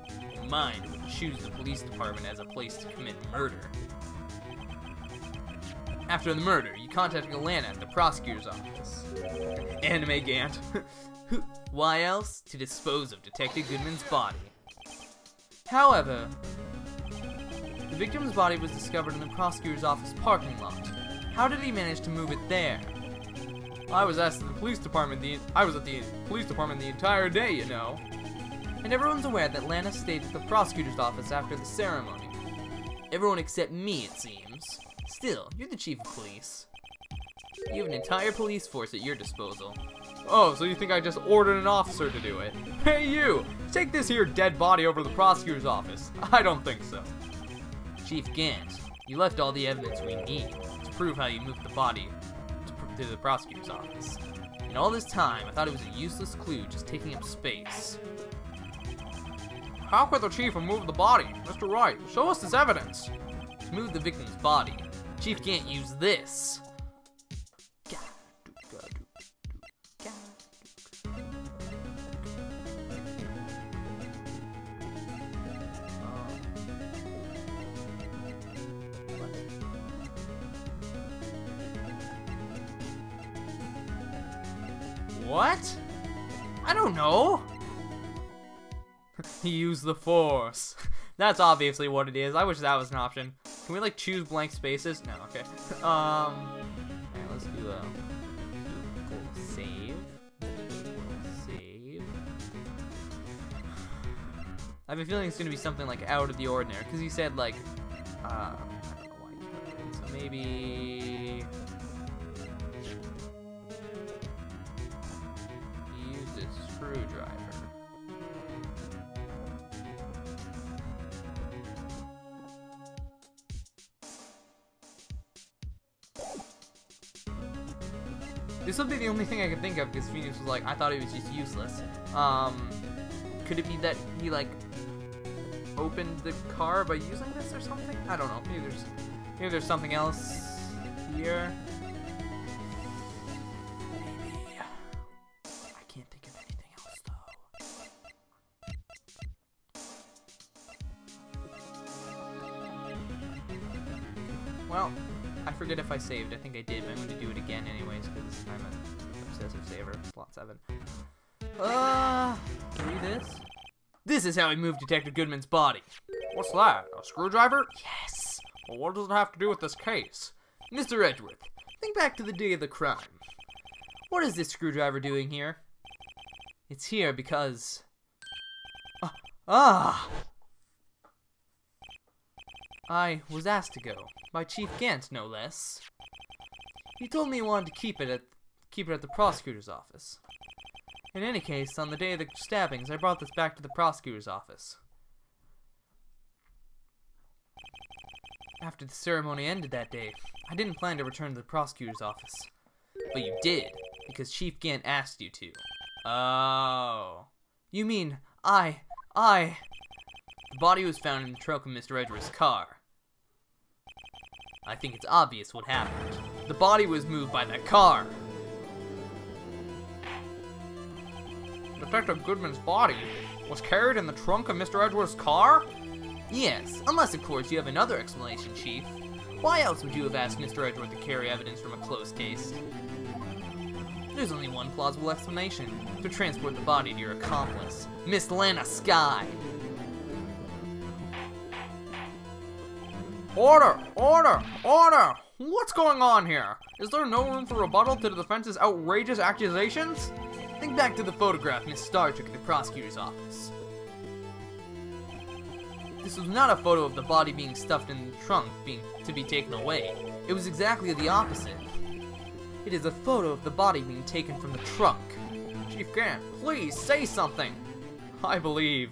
B: mind would choose the police department as a place to commit murder. After the murder, you contacted Alana at the prosecutor's office. Anime Gant. Why else? To dispose of Detective Goodman's body. However, the victim's body was discovered in the prosecutor's office parking lot. How did he manage to move it there? I was at the police department the entire day, you know. And everyone's aware that Lana stayed at the prosecutor's office after the ceremony. Everyone except me, it seems. Still, you're the chief of police. You have an entire police force at your disposal. Oh, so you think I just ordered an officer to do it? Hey you! Take this here dead body over to the prosecutor's office. I don't think so. Chief Gant, you left all the evidence we need to prove how you moved the body to the prosecutor's office. And all this time, I thought it was a useless clue just taking up space. How could the chief have moved the body? Mr. Wright, show us this evidence. To move the victim's body, Chief Gant used this. What? I don't know. He used the Force. That's obviously what it is. I wish that was an option. Can we like choose blank spaces? No, okay. Okay, let's do a save. Save. I have a feeling it's gonna be something like out of the ordinary because he said like, I don't know why he put it in. So maybe. Screwdriver. This would be the only thing I could think of because Phoenix was like, I thought it was just useless. Could it be that he like opened the car by using this or something? I don't know. Maybe there's something else here. Well, I forget if I saved. I think I did, but I'm going to do it again anyways, because I'm an obsessive saver. Slot 7. Read this? This is how he moved Detective Goodman's body. What's that? A screwdriver? Yes! Well, what does it have to do with this case? Mr. Edgeworth, think back to the day of the crime. What is this screwdriver doing here? It's here because... I was asked to go, by Chief Gant, no less. He told me he wanted to keep it at the prosecutor's office. In any case, on the day of the stabbings, I brought this back to the prosecutor's office. After the ceremony ended that day, I didn't plan to return to the prosecutor's office. But you did, because Chief Gant asked you to. Oh. You mean, The body was found in the trunk of Mr. Edgeworth's car. I think it's obvious what happened. The body was moved by that car. Detective Goodman's body was carried in the trunk of Mr. Edgeworth's car? Yes, unless of course you have another explanation, Chief. Why else would you have asked Mr. Edgeworth to carry evidence from a closed case? There's only one plausible explanation. To transport the body to your accomplice, Miss Lana Skye. Order! Order! Order! What's going on here? Is there no room for rebuttal to the defense's outrageous accusations? Think back to the photograph Miss Starr took at the prosecutor's office. This was not a photo of the body being stuffed in the trunk to be taken away. It was exactly the opposite. It is a photo of the body being taken from the trunk. Chief Gant, please say something. I believe.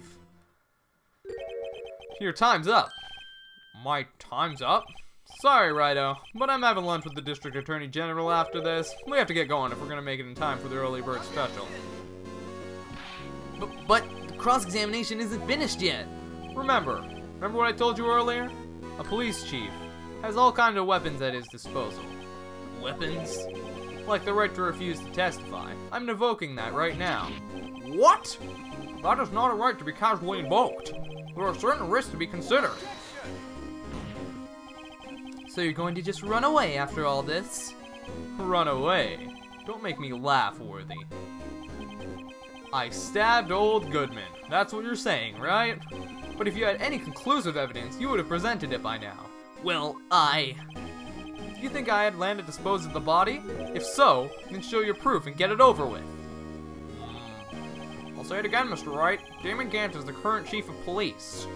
B: Your time's up. My time's up? Sorry, Righto, but I'm having lunch with the District Attorney General after this. We have to get going if we're gonna make it in time for the early bird special. But the cross-examination isn't finished yet. Remember what I told you earlier? A police chief has all kinds of weapons at his disposal. Weapons? like the right to refuse to testify. I'm invoking that right now. What? That is not a right to be casually invoked. There are certain risks to be considered. So you're going to just run away after all this? Run away? Don't make me laugh, Worthy. I stabbed old Goodman. That's what you're saying, right? But if you had any conclusive evidence, you would have presented it by now. Well, You think I had land to dispose of the body? If so, then show your proof and get it over with. I'll say it again, Mr. Wright. Damon Gant is the current chief of police.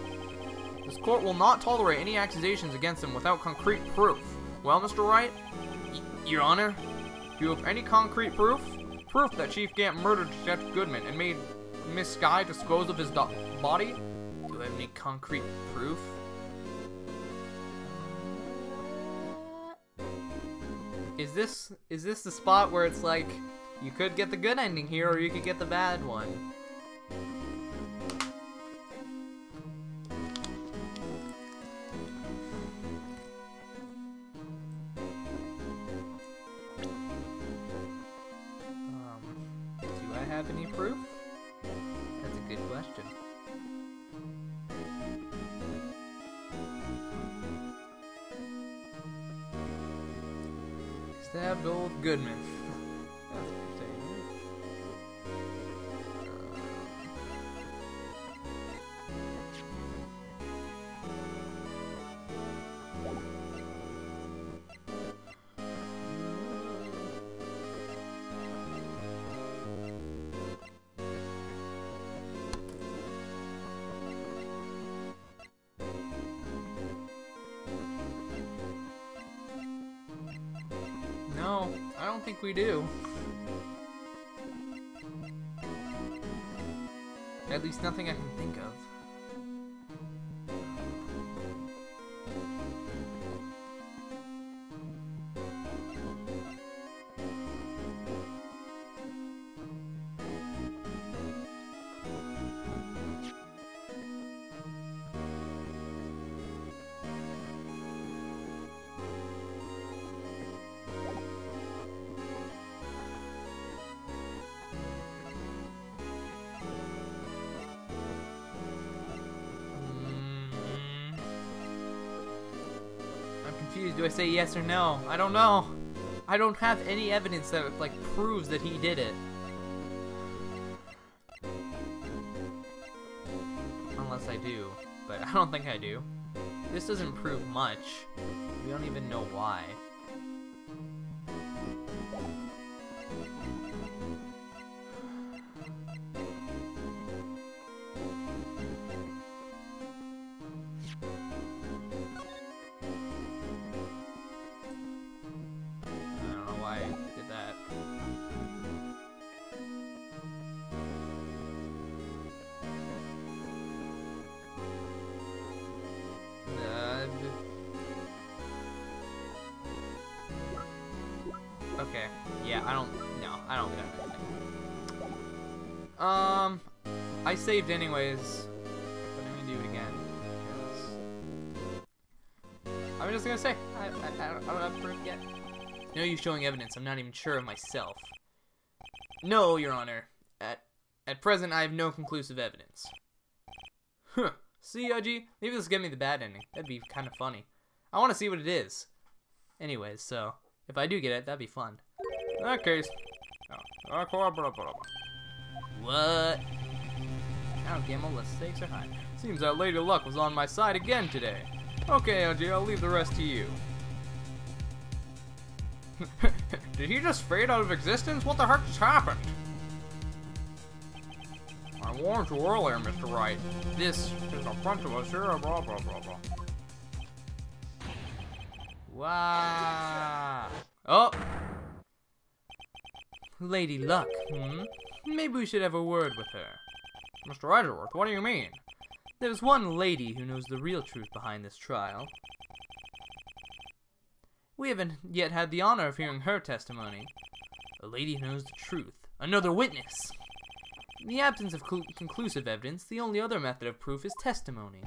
B: This court will not tolerate any accusations against him without concrete proof. Well, Mr. Wright? Your Honor? Do you have any concrete proof? Proof that Chief Gant murdered Detective Goodman and made Miss Sky dispose of his body? Do I have any concrete proof? Is this the spot where it's like, you could get the good ending here or you could get the bad one? Do I have any proof? That's a good question. Stabbed old Goodman. That's entertaining. No, I don't think we do. At least nothing I can think of. Do I say yes or no? I don't know. I don't have any evidence that like proves that he did it. Unless I do, but I don't think I do. This doesn't prove much. We don't even know why. Okay, yeah, I don't get anything. I saved anyways, but let me do it again, because I'm just gonna say, I don't have proof yet. No use showing evidence, I'm not even sure of myself. No, Your Honor, at present I have no conclusive evidence. Huh, see, Yudgy, maybe this will get me the bad ending, that'd be kind of funny. I want to see what it is. Anyways, so, if I do get it, that'd be fun. In that case... What? Now, Gimel, the stakes are high. Seems that Lady Luck was on my side again today. Okay, LG, I'll leave the rest to you. Did he just fade out of existence? What the heck just happened? I warned you earlier, Mr. Wright. This is a bunch of us here, blah, blah, blah, blah. Wow. Oh! Lady Luck, Maybe we should have a word with her. Mr. Edgeworth, what do you mean? There's one lady who knows the real truth behind this trial. We haven't yet had the honor of hearing her testimony. A lady who knows the truth. Another witness! In the absence of conclusive evidence, the only other method of proof is testimony.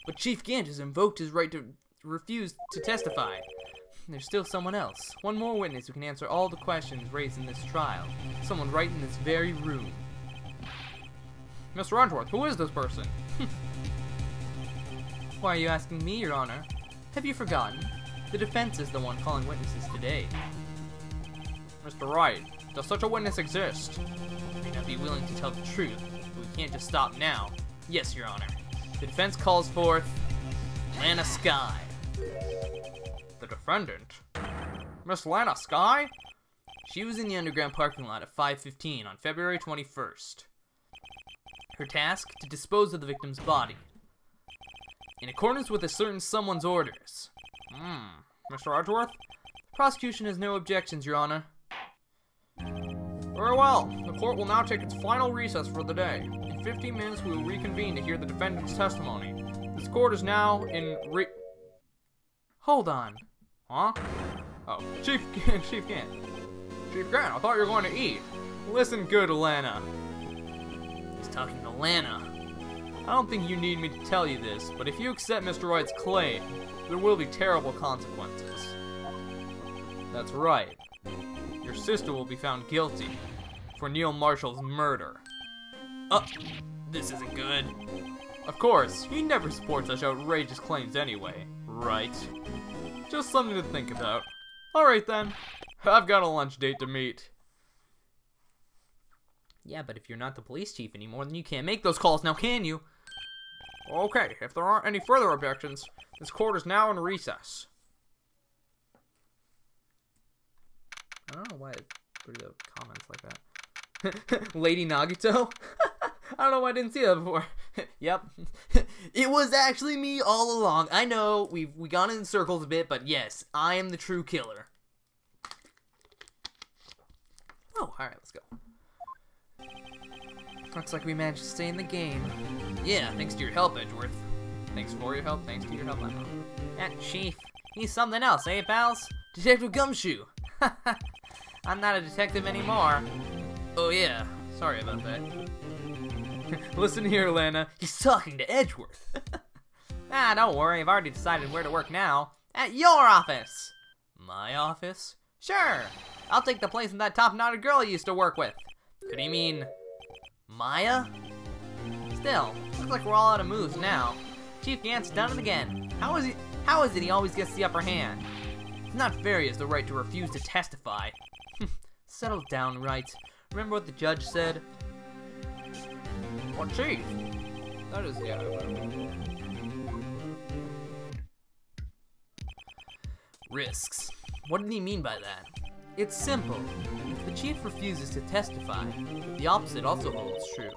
B: But Chief Gant has invoked his right to refuse to testify. there's still someone else. One more witness who can answer all the questions raised in this trial. Someone right in this very room.
A: Mr. Edgeworth, who is this person?
B: Why are you asking me, Your Honor? Have you forgotten? The defense is the one calling witnesses today.
A: Mr. Wright, does such a witness exist?
B: You may not be willing to tell the truth, but we can't just stop now. Yes, Your Honor. The defense calls forth Lana Skye.
A: The defendant? Miss Lana Skye?
B: She was in the underground parking lot at 5:15 on February 21st. Her task, to dispose of the victim's body. In accordance with a certain someone's orders.
A: Mr. Edgeworth?
B: The prosecution has no objections, Your Honor.
A: Very well. The court will now take its final recess for the day. In 15 minutes, we will reconvene to hear the defendant's testimony. This court is now in
B: Hold on.
A: Huh? Oh, Chief Gant. Chief Gant, I thought you were going to eat.
B: Listen good, Lana. He's talking to Lana. I don't think you need me to tell you this, but if you accept Mr. Wright's claim, there will be terrible consequences. That's right. Your sister will be found guilty for Neil Marshall's murder. This isn't good. Of course, he never supports such outrageous claims anyway, right? Just something to think about. Alright then, I've got a lunch date to meet. Yeah, but if you're not the police chief anymore, then you can't make those calls now, can you?
A: Okay, if there aren't any further objections, this court is now in recess.
B: I don't know why it put up comments like that. Lady Nagito? I don't know why I didn't see that before. Yep. It was actually me all along. I know, we gone in circles a bit, but yes, I am the true killer. Oh, alright, let's go. Looks like we managed to stay in the game. Yeah, thanks to your help, Edgeworth.
A: Thanks for your help, thanks to your help, Emma.
B: That chief, he's something else, eh, pals? Detective Gumshoe. I'm not a detective anymore. Oh yeah, sorry about that. Listen here, Lana. He's talking to Edgeworth. Don't worry. I've already decided where to work now. At your office. My office? Sure. I'll take the place of that top-knotted girl you used to work with. Could he mean Maya? Still, looks like we're all out of moves now. Chief Gant's done it again. How is it he always gets the upper hand? It's not fair he has the right to refuse to testify. Settle down, Wright. Remember what the judge said?
A: What chief? That is, yeah.
B: Risks. What did he mean by that? It's simple. If the chief refuses to testify, the opposite also holds true.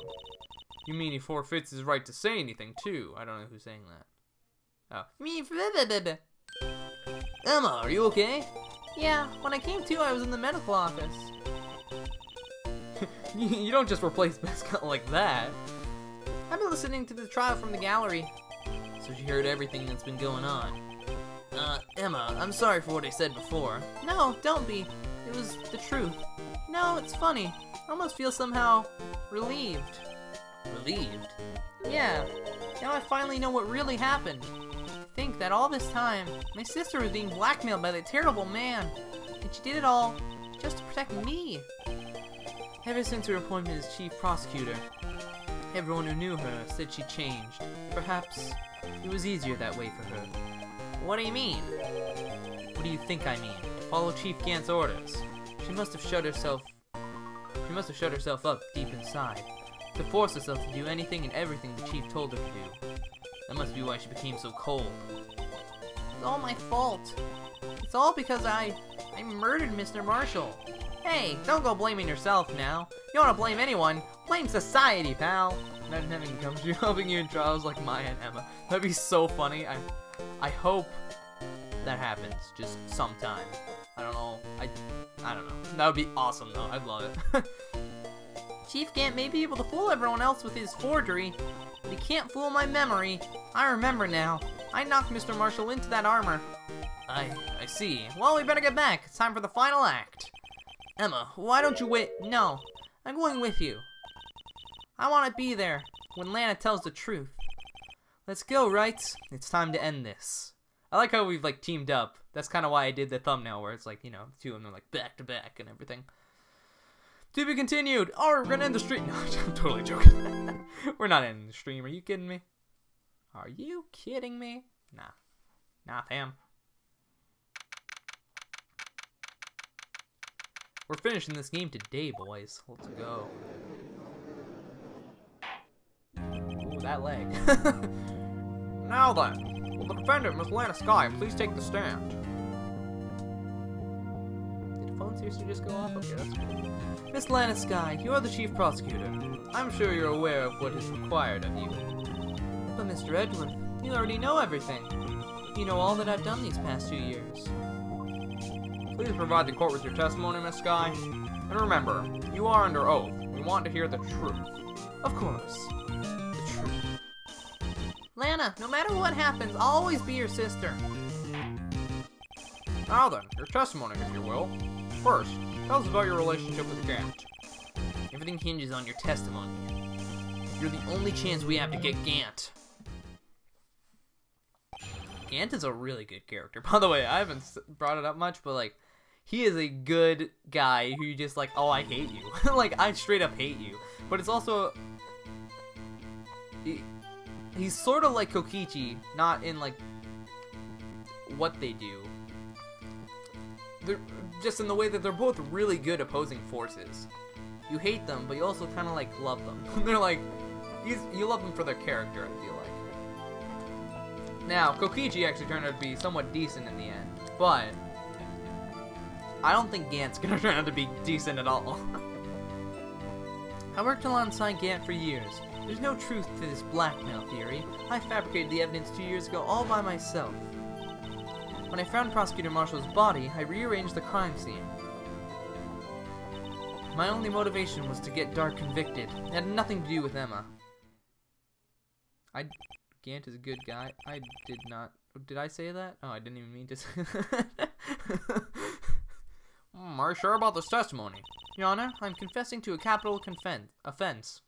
A: You mean he forfeits his right to say anything, too? I don't know who's saying that.
B: Oh. Emma, are you okay? Yeah, when I came to, I was in the medical office. You don't just replace mascot like that. I've been listening to the trial from the gallery. So she heard everything that's been going on. Emma, I'm sorry for what I said before. No, don't be. It was the truth. No, it's funny. I almost feel somehow relieved. Relieved? Yeah. Now I finally know what really happened. I think that all this time, my sister was being blackmailed by that terrible man. And she did it all just to protect me. Ever since her appointment as chief prosecutor, everyone who knew her said she changed. Perhaps it was easier that way for her. What do you mean? What do you think I mean? Follow Chief Gant's orders. She must have shut herself up deep inside, to force herself to do anything and everything the chief told her to do. That must be why she became so cold. It's all my fault. It's all because I murdered Mr. Marshall. Hey, don't go blaming yourself now. You don't want to blame anyone. Blame society, pal. Imagine having Gumshoe helping you in trials like Maya and Emma. That'd be so funny. I hope that happens just sometime. I don't know. I don't know. That would be awesome though. I'd love it. Chief Gant may be able to fool everyone else with his forgery, but he can't fool my memory. I remember now. I knocked Mr. Marshall into that armor. I see. Well, we better get back. It's time for the final act. Emma, why don't you wait? No, I'm going with you. I want to be there when Lana tells the truth. Let's go, Wright. It's time to end this. I like how we've, like, teamed up. That's kind of why I did the thumbnail where it's like, you know, the two of them are, like, back to back and everything. To be continued. Oh, we're gonna end the stream. No, I'm totally joking. We're not ending the stream. Are you kidding me? Are you kidding me? Nah. Nah, fam. We're finishing this game today, boys. Let's go. Ooh, that leg. Now then, will the defendant, Miss Lana Sky, please take the stand? Did the phone seriously just go off? Okay, that's cool. Miss Lana Sky, you are the chief prosecutor. I'm sure you're aware of what is required of you. But Mr. Edgeworth, you already know everything. You know all that I've done these past 2 years. Please provide the court with your testimony, Miss Sky. And remember, you are under oath. We want to hear the truth. Of course. The truth. Lana, no matter what happens, I'll always be your sister. Now then, your testimony, if you will. First, tell us about your relationship with Gant. Everything hinges on your testimony. You're the only chance we have to get Gant. Gant is a really good character. By the way, I haven't brought it up much, but, like, he is a good guy who just, like, oh, I hate you. Like, I straight up hate you. But it's also... He's sort of like Kokichi, not in, like, what they do. They're just in the way that they're both really good opposing forces. You hate them, but you also kind of, like, love them. They're, like, you love them for their character, I feel like. Now, Kokichi actually turned out to be somewhat decent in the end, but I don't think Gant's gonna turn out to be decent at all. I worked alongside Gant for years. There's no truth to this blackmail theory. I fabricated the evidence 2 years ago all by myself. When I found Prosecutor Marshall's body, I rearranged the crime scene. My only motivation was to get Dark convicted. It had nothing to do with Emma. Gant is a good guy. I did not... Did I say that? Oh, I didn't even mean to say that. Are you sure about this testimony? Your Honor, I'm confessing to a capital offense.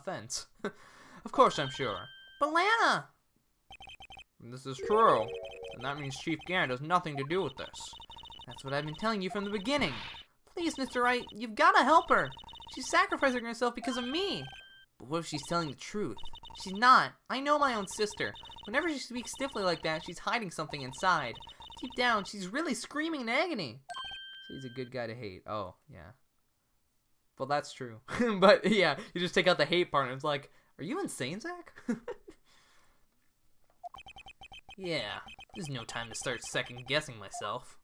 B: Offense? Of course I'm sure. But Lana! This is true. And that means Chief Gant has nothing to do with this. That's what I've been telling you from the beginning. Please, Mr. Wright, you've got to help her. She's sacrificing herself because of me. But what if she's telling the truth? She's not. I know my own sister. Whenever she speaks stiffly like that, she's hiding something inside. Deep down, she's really screaming in agony. So he's a good guy to hate. Oh, yeah. Well, that's true. But, yeah, you just take out the hate part and it's like, are you insane, Zach? Yeah, there's no time to start second-guessing myself.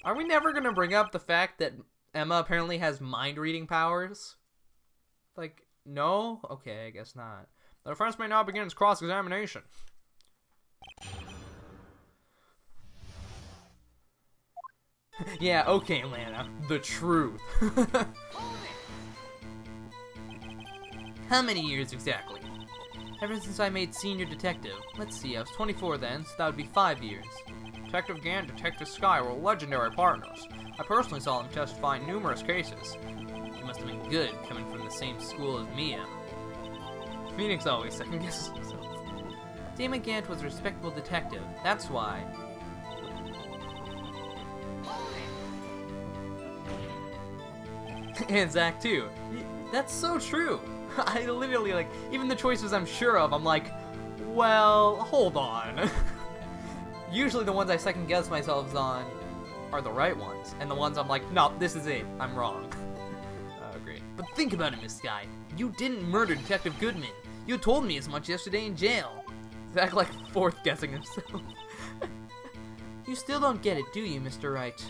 B: Are we never gonna bring up the fact that Emma apparently has mind-reading powers? Like, no? Okay, I guess not. The defense may now begin its cross-examination. Yeah, okay, Lana. The truth. How many years exactly? Ever since I made senior detective. Let's see, I was 24 then, so that would be 5 years. Detective Gant and Detective Sky were legendary partners. I personally saw them testify in numerous cases. She must have been good, coming from the same school as Mia. Phoenix always second-guesses himself. Damon Gant was a respectable detective, that's why. And Zach, too. That's so true. I literally, like, even the choices I'm sure of, I'm like, well, hold on. Usually the ones I second-guess myself on are the right ones, and the ones I'm like, no, this is it, I'm wrong. Oh, great. But think about it, Miss Sky. You didn't murder Detective Goodman. You told me as much yesterday in jail. Zach, like, fourth-guessing himself. You still don't get it, do you, Mr. Wright?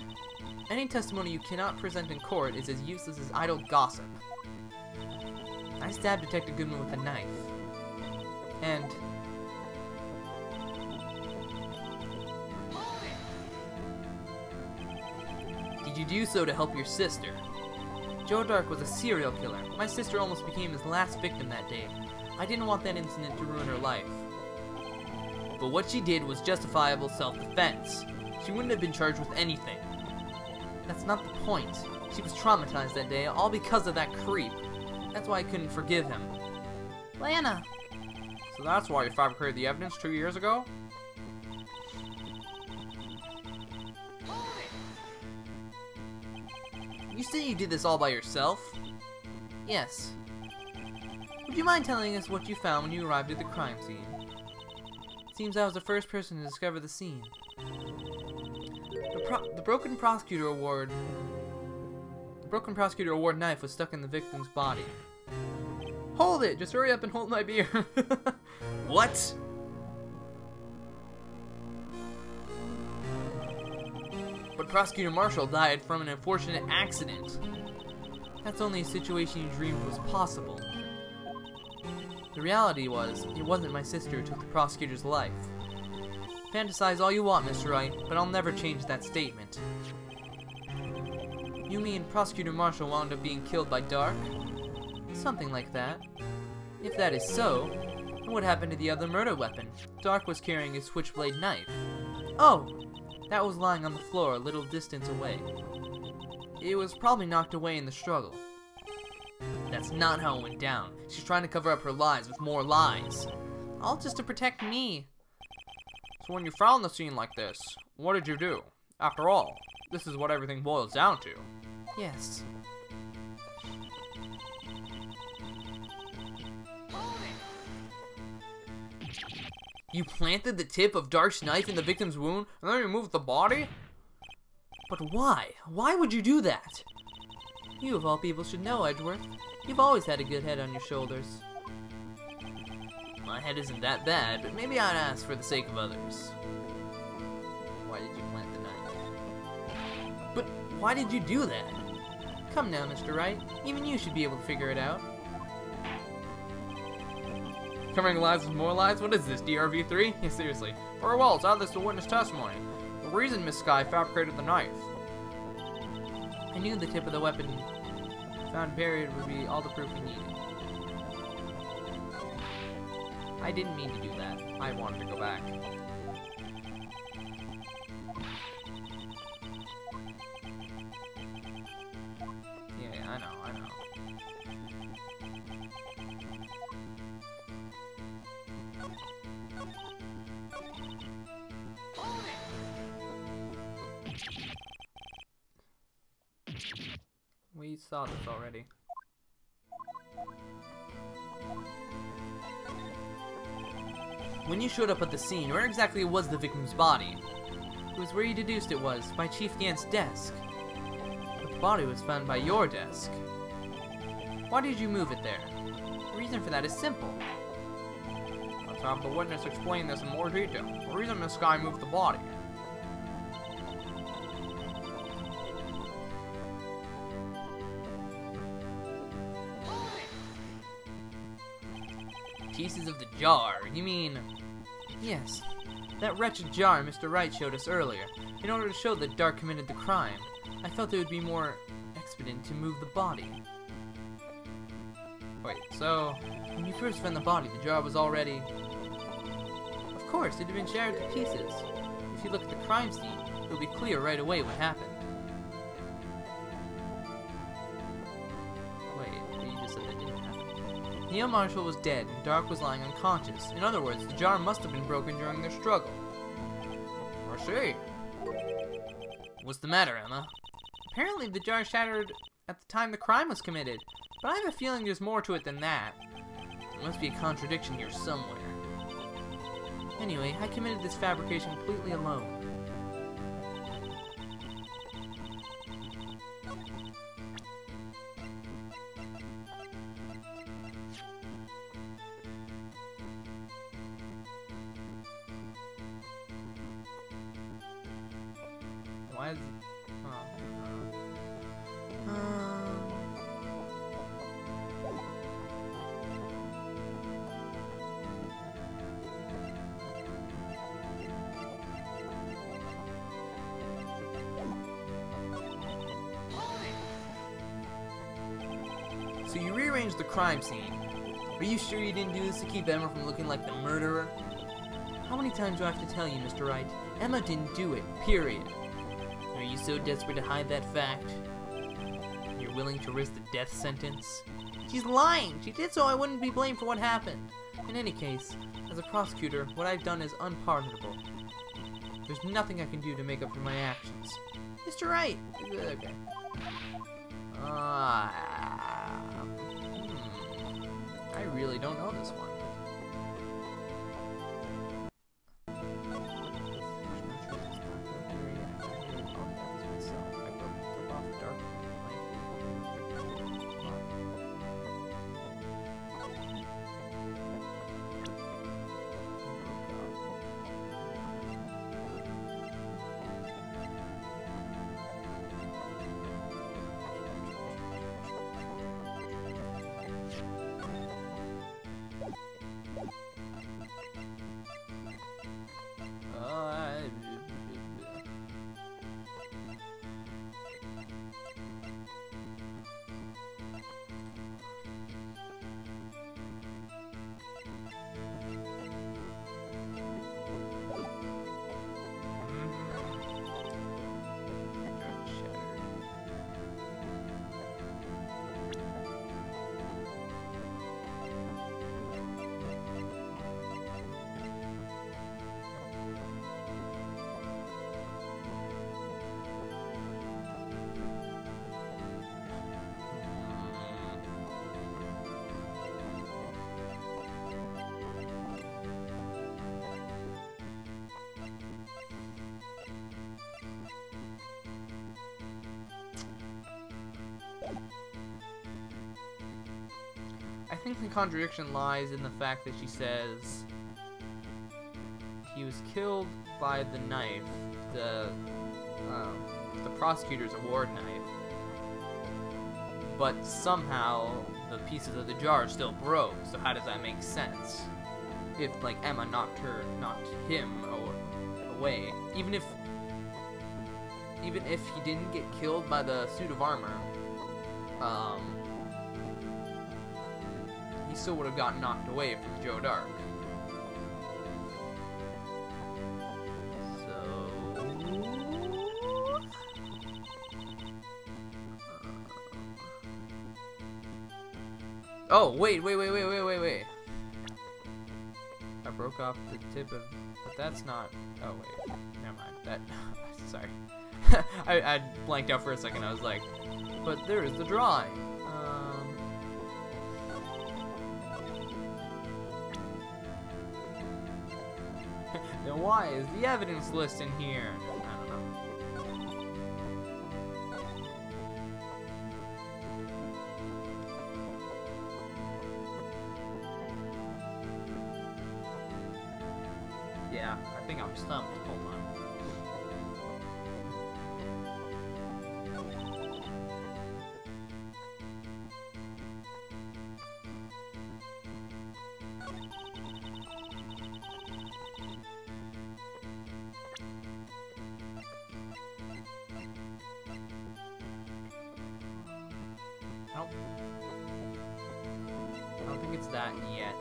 B: Any testimony you cannot present in court is as useless as idle gossip. I stabbed Detective Goodman with a knife. And... did you do so to help your sister? Joe Dark was a serial killer. My sister almost became his last victim that day. I didn't want that incident to ruin her life. But what she did was justifiable self-defense. She wouldn't have been charged with anything. That's not the point. She was traumatized that day, all because of that creep. That's why I couldn't forgive him. Lana! So that's why you fabricated the evidence 2 years ago? You say you did this all by yourself? Yes. Would you mind telling us what you found when you arrived at the crime scene? It seems I was the first person to discover the scene. The broken prosecutor award knife was stuck in the victim's body. Hold it! Just hurry up and hold my beer. What? But Prosecutor Marshall died from an unfortunate accident. That's only a situation you dreamed was possible. The reality was, it wasn't my sister who took the prosecutor's life. Fantasize all you want, Mr. Wright, but I'll never change that statement. You mean Prosecutor Marshall wound up being killed by Dark? Something like that. If that is so, then what happened to the other murder weapon? Dark was carrying a switchblade knife. Oh! That was lying on the floor a little distance away. It was probably knocked away in the struggle. That's not how it went down. She's trying to cover up her lies with more lies. All just to protect me. So when you found the scene like this, what did you do? After all, this is what everything boils down to. Yes. You planted the tip of Dark's knife in the victim's wound and then removed the body? But why? Why would you do that? You of all people should know, Edgeworth. You've always had a good head on your shoulders. My head isn't that bad, but maybe I'd ask for the sake of others. Why did you plant the knife? But why did you do that? Come now, Mr. Wright. Even you should be able to figure it out. Covering lies with more lies? What is this, DRV3? Yeah, seriously. Very well, let's add this to witness testimony. The reason Miss Sky fabricated the knife. I knew the tip of the weapon found buried would be all the proof we needed. I didn't mean to do that. I wanted to go back. Yeah, I know. We saw this already. When you showed up at the scene, where exactly was the victim's body? It was where you deduced it was, by Chief Gant's desk. But the body was found by your desk. Why did you move it there? The reason for that is simple. Let's have the witness explain this in more detail. The reason Miss Sky moved the body. Pieces of the jar, you mean... Yes, that wretched jar Mr. Wright showed us earlier. In order to show that Dark committed the crime, I felt it would be more expedient to move the body. Wait, so... When you first found the body, the jar was already... Of course, it had been shattered to pieces. If you look at the crime scene, it will be clear right away what happened. Neil Marshall was dead, and Dark was lying unconscious. In other words, the jar must have been broken during their struggle. I see. What's the matter, Emma? Apparently the jar shattered at the time the crime was committed, but I have a feeling there's more to it than that. There must be a contradiction here somewhere. Anyway, I committed this fabrication completely alone. Why is it? So you rearranged the crime scene. Are you sure you didn't do this to keep Emma from looking like the murderer? How many times do I have to tell you, Mr. Wright? Emma didn't do it, period. Are you so desperate to hide that fact? You're willing to risk the death sentence? She's lying! She did so I wouldn't be blamed for what happened. In any case, as a prosecutor, what I've done is unpardonable. There's nothing I can do to make up for my actions. Mr. Wright! Okay.
A: I really don't know this one. I think the contradiction lies in the fact that she says he was killed by the knife, the prosecutor's award knife, but somehow the pieces of the jar still broke. So how does that make sense? If like Emma knocked him away, even if he didn't get killed by the suit of armor, he still would have gotten knocked away from Joe Dark. Oh, wait. I broke off the tip of... But that's not... Oh, wait. Never mind. That... Sorry. I blanked out for a second. I was like, but there's the drawing. Then why is the evidence list in here? I don't know. Yeah, I think I'm stumped. Hold on. Nope. I don't think it's that yet.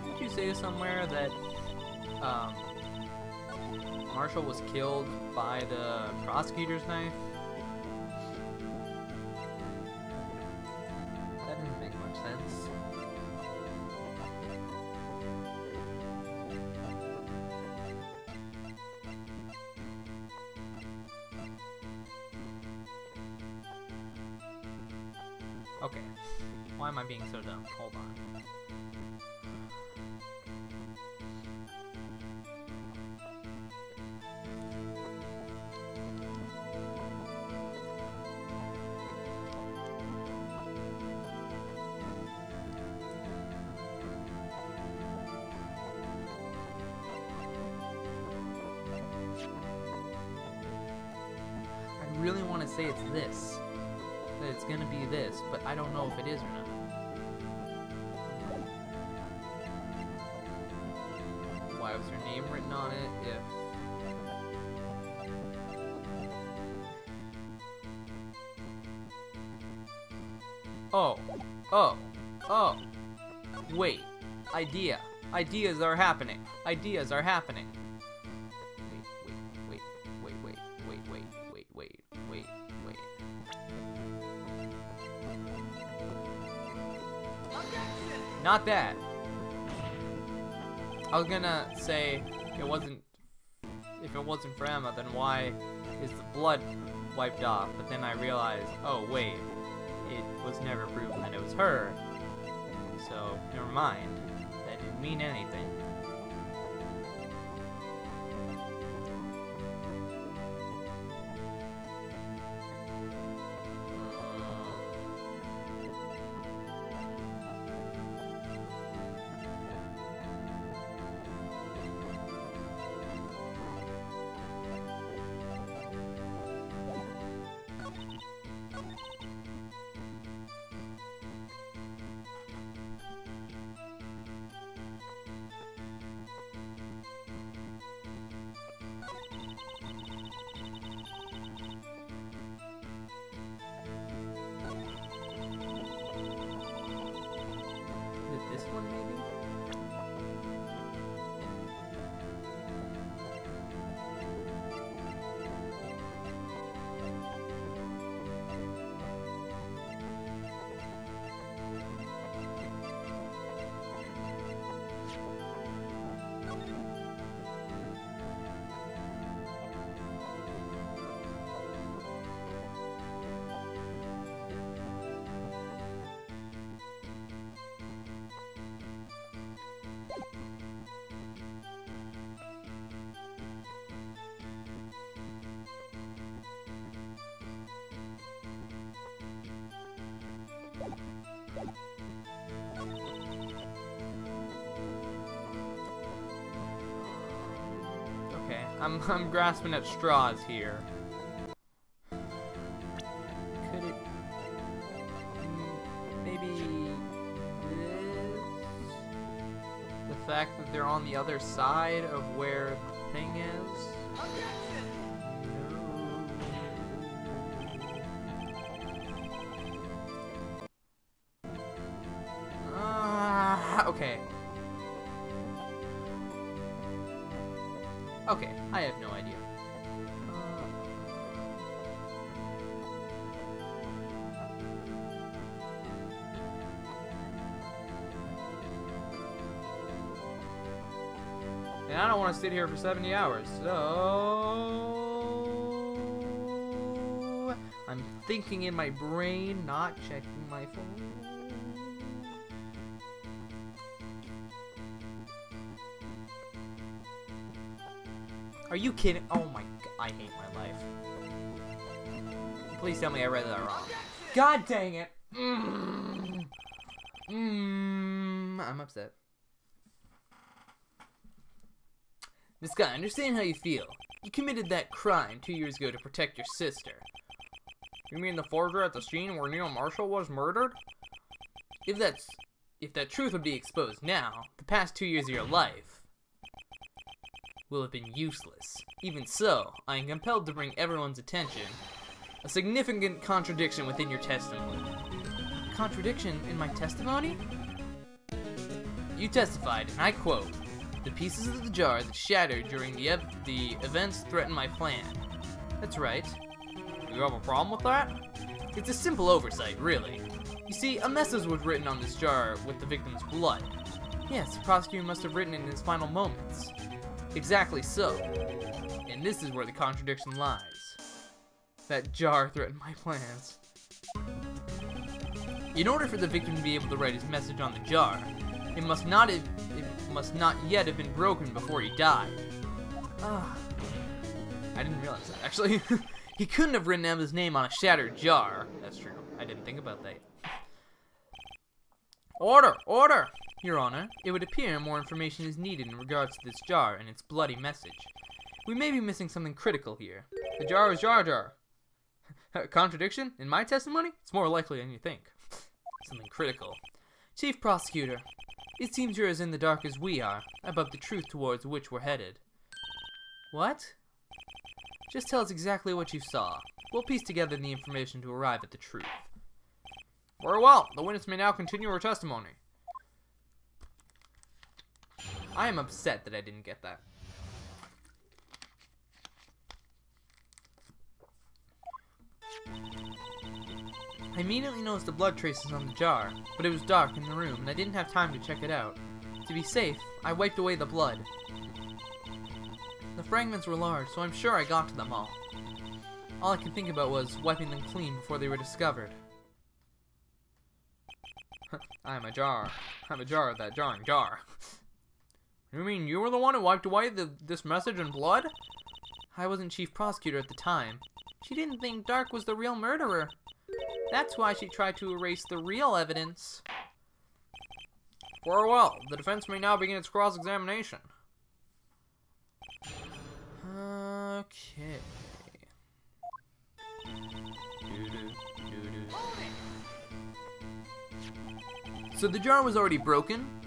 A: Did you say somewhere that Marshall was killed by the prosecutor's knife? That doesn't make much sense. Okay. Why am I being so dumb? Hold on. really want to say it's this. That it's gonna be this, but I don't know if it is or not. Why was her name written on it if... Oh. Wait. Ideas are happening. Ideas are happening. Wait. Not that. I was gonna say it wasn't. If it wasn't for Emma, then why is the blood wiped off? But then I realized, oh wait, it was never proven that it was her. So never mind. That didn't mean anything. This one, maybe? Okay, I'm grasping at straws here. Could it maybe this? The fact that they're on the other side of where the thing is? Okay. Okay, I have no idea. And I don't want to sit here for 70 hours, so... I'm thinking in my brain, not checking my phone. Are you kidding? Oh my god, I hate my life. Please tell me I read that wrong. God dang it! I'm upset. This guy, I understand how you feel. You committed that crime 2 years ago to protect your sister. You mean the forger at the scene where Neil Marshall was murdered? If that truth would be exposed now, the past 2 years of your life will have been useless. Even so, I am compelled to bring everyone's attention a significant contradiction within your testimony. Contradiction in my testimony? You testified, and I quote, "The pieces of the jar that shattered during the events threaten my plan." That's right. Do you have a problem with that? It's a simple oversight, really. You see, a message was written on this jar with the victim's blood. Yes, the prosecutor must have written it in his final moments. Exactly so. And this is where the contradiction lies. That jar threatened my plans. In order for the victim to be able to write his message on the jar, it must not yet have been broken before he died. I didn't realize that, actually. He couldn't have written Emma's name on a shattered jar. That's true. I didn't think about that. Order! Order! Your Honor, it would appear more information is needed in regards to this jar and its bloody message. We may be missing something critical here. The jar is Jar Jar.
B: Contradiction? In my testimony? It's more likely than you think. Something critical. Chief Prosecutor, it seems you're as in the dark as we are about the truth towards which we're headed. What? Just tell us exactly what you saw. We'll piece together the information to arrive at the truth.
A: Very well. The witness may now continue her testimony.
B: I am upset that I didn't get that. I immediately noticed the blood traces on the jar, but it was dark in the room and I didn't have time to check it out. To be safe, I wiped away the blood. The fragments were large, so I'm sure I got to them all. All I could think about was wiping them clean before they were discovered.
A: I'm a jar of that jarring jar. You mean you were the one who wiped away this message in blood?
B: I wasn't chief prosecutor at the time. She didn't think Dark was the real murderer. That's why she tried to erase the real evidence.
A: Very well. The defense may now begin its cross-examination.
B: Okay. So the jar was already broken?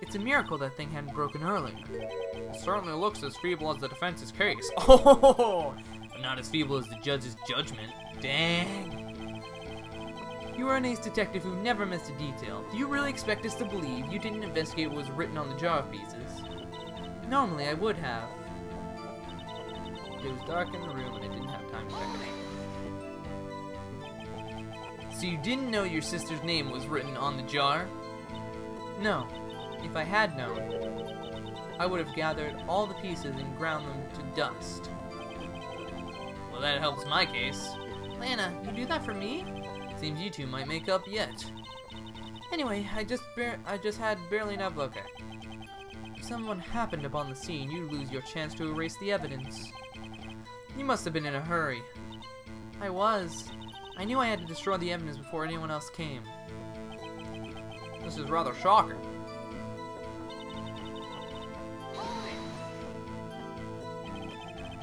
B: It's a miracle that thing hadn't broken earlier.
A: It certainly looks as feeble as the defense's case.
B: Oh, but not as feeble as the judge's judgment. Dang. You are an ace detective who never missed a detail. Do you really expect us to believe you didn't investigate what was written on the jar of pieces? Normally I would have.
A: It was dark in the room and I didn't have time to check it out.
B: So you didn't know your sister's name was written on the jar? No. If I had known, I would have gathered all the pieces and ground them to dust.
A: Well, that helps my case.
B: Lana, you do that for me? Seems you two might make up yet. Anyway, I just had barely enough. Okay. If someone happened upon the scene, you'd lose your chance to erase the evidence. You must have been in a hurry. I was. I knew I had to destroy the evidence before anyone else came.
A: This is rather shocking.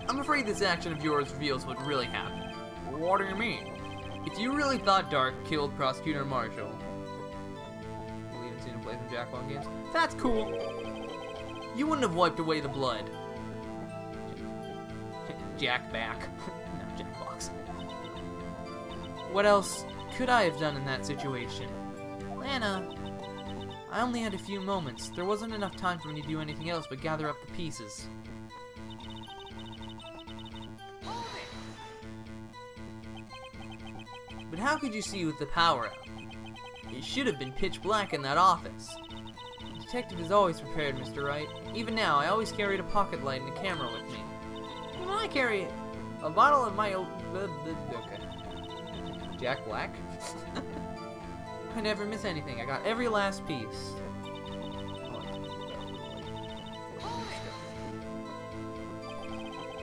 B: I'm afraid this action of yours reveals what really happened.
A: What do you mean?
B: If you really thought Dark killed Prosecutor Marshall...
A: You even seen him play some Jackpot games?
B: That's cool. You wouldn't have wiped away the blood.
A: Jack back.
B: No, Jackbox. What else could I have done in that situation? Lana, I only had a few moments. There wasn't enough time for me to do anything else but gather up the pieces. But how could you see with the power out? It should have been pitch black in that office. The detective is always prepared, Mr. Wright. Even now, I always carried a pocket light and a camera with me. Even I carry a bottle of my... Okay.
A: Jack Black?
B: I never miss anything. I got every last piece.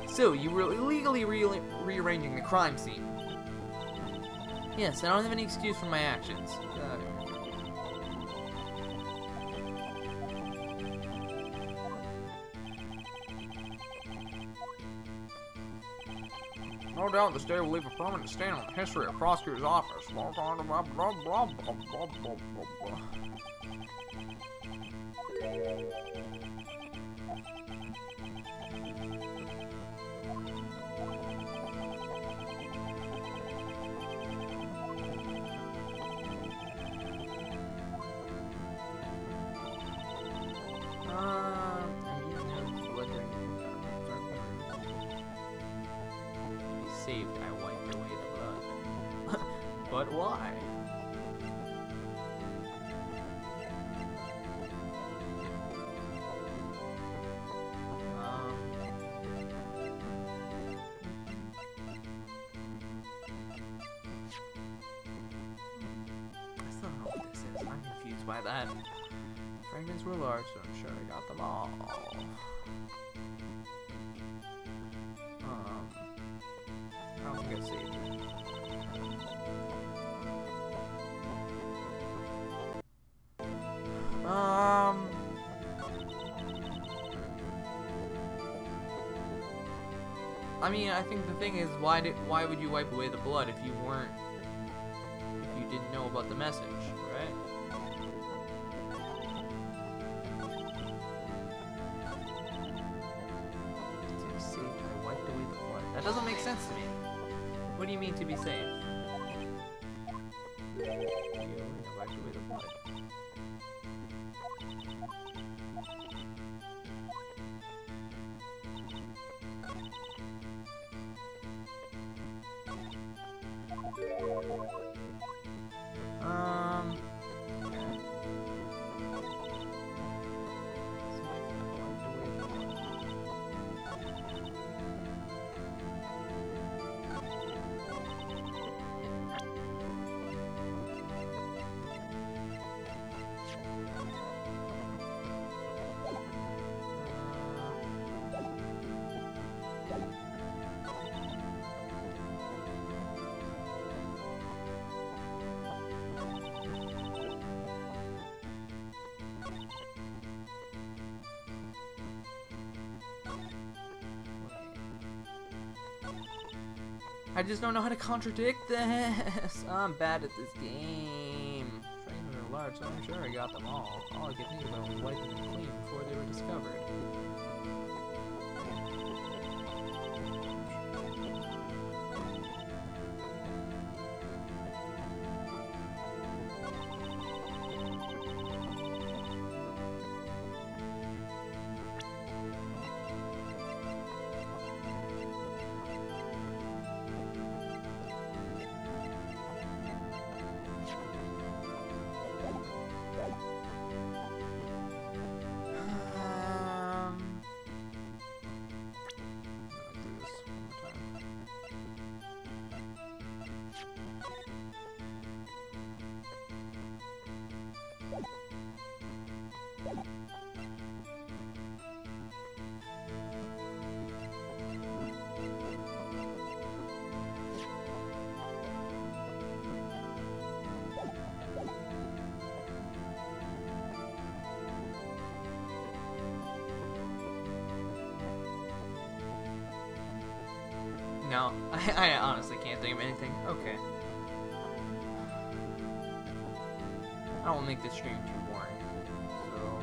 B: So, you were illegally rearranging the crime scene. Yes, I don't have any excuse for my actions.
A: No doubt this day will leave a permanent stain on the history of the prosecutor's office. Blah, blah, blah, blah, blah, blah, blah, blah, blah.
B: Saved, I wiped away the blood. But why? I still don't know what this is. I'm confused by that. Fragments were large, so I'm sure I got them all.
A: I don't think I saved it. I mean, I think the thing is, why would you wipe away the blood if you didn't know about the message, right? To be safe, I wiped away the blood. That doesn't make sense to me. What do you mean to be safe? I wiped away the blood. I just don't know how to contradict this. I'm bad at this game. Frames are large, so I'm sure I got them all. All I could think about was wiping them clean before they were discovered. No, I honestly can't think of anything. Okay. I don't want to make this stream too boring. So.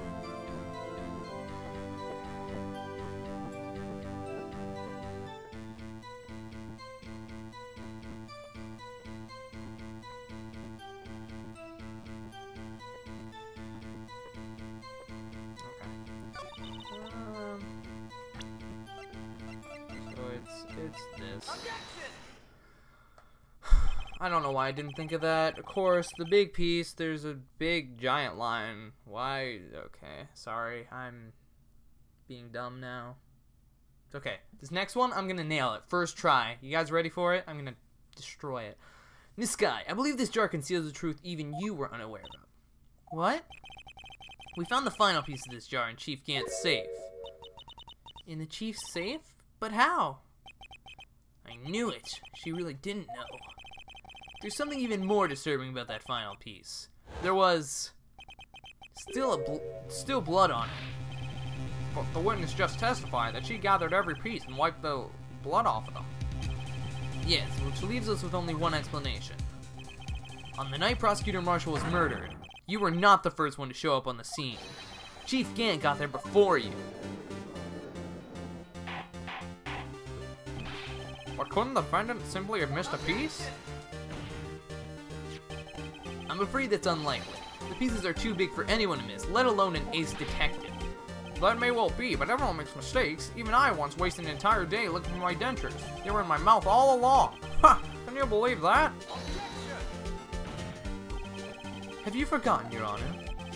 A: It's this. I don't know why I didn't think of that. Of course, the big piece, there's a big giant line. Why? Okay, sorry. I'm being dumb now. It's okay. This next one, I'm gonna nail it. First try. You guys ready for it? I'm gonna destroy it. This guy, I believe this jar conceals the truth even you were unaware of. What? We found the final piece of this jar in Chief Gant's safe. In the Chief's safe? But how? I knew it. She really didn't know. There's something even more disturbing about that final piece. There was still blood on it.
B: But the witness just testified that she gathered every piece and wiped the blood off of them.
A: Yes, which leaves us with only one explanation. On the night Prosecutor Marshall was murdered, you were not the first one to show up on the scene. Chief Gant got there before you.
B: But couldn't the defendant simply have missed a piece?
A: I'm afraid that's unlikely. The pieces are too big for anyone to miss, let alone an ace detective.
B: That may well be, but everyone makes mistakes. Even I once wasted an entire day looking for my dentures. They were in my mouth all along. Ha! Can you believe that?
A: Have you forgotten, Your Honor?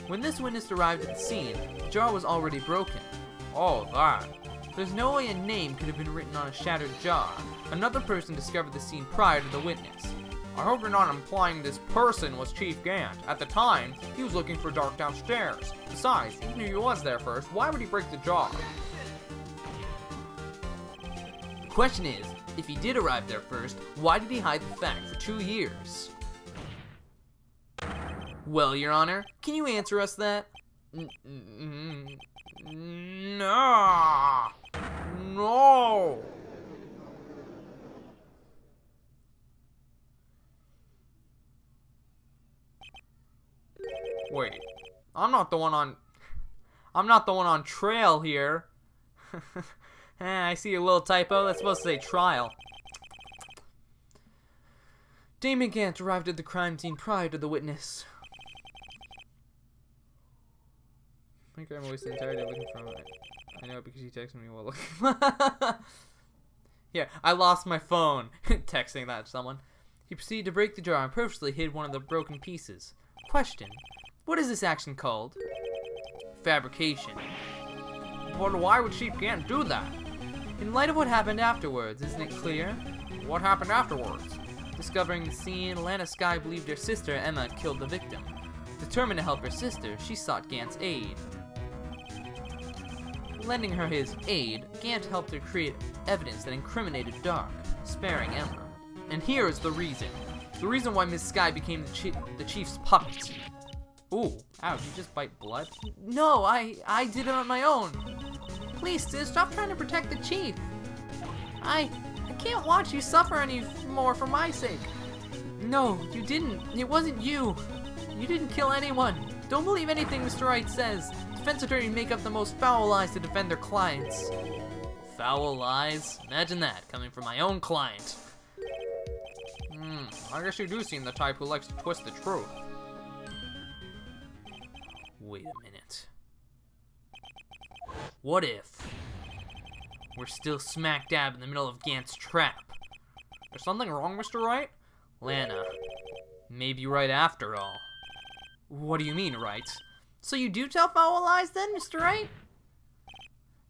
A: When this witness arrived at the scene, the jar was already broken.
B: Oh, that.
A: There's no way a name could have been written on a shattered jar. Another person discovered the scene prior to the witness.
B: I hope you're not implying this person was Chief Gant. At the time, he was looking for Dark downstairs. Besides, even if he was there first, why would he break the jar?
A: The question is, if he did arrive there first, why did he hide the fact for 2 years? Well, Your Honor, can you answer us that?
B: No! No! Wait, I'm not the one on trail here. I see a little typo. That's supposed to say trial. Damon Gant arrived at the crime scene prior to the witness. I think I'm wasting the entire day looking for it. I know because he texted me while looking. Yeah, I lost my phone. Texting that to someone. He proceeded to break the jar and purposely hid one of the broken pieces. Question. What is this action called? Fabrication.
A: But why would Chief Gant do that?
B: In light of what happened afterwards, isn't it clear?
A: What happened afterwards?
B: Discovering the scene, Lana Skye believed her sister Emma had killed the victim. Determined to help her sister, she sought Gant's aid. Lending her his aid, Gant helped her create evidence that incriminated Dark, sparing Emma. And here is the reason. The reason why Miss Skye became the Chief's puppet.
A: Ooh, ow, did you just bite blood?
B: No, I did it on my own. Please, sis, stop trying to protect the Chief. I can't watch you suffer any more for my sake. No, you didn't. It wasn't you. You didn't kill anyone. Don't believe anything Mr. Wright says. Defense attorneys make up the most foul lies to defend their clients. Foul lies? Imagine that, coming from my own client.
A: I guess you do seem the type who likes to twist the truth.
B: Wait a minute. What if we're still smack dab in the middle of Gant's trap?
A: Is something wrong, Mr. Wright?
B: Lana, maybe right after all. What do you mean, Wright? So you do tell foul lies then, Mr. Wright?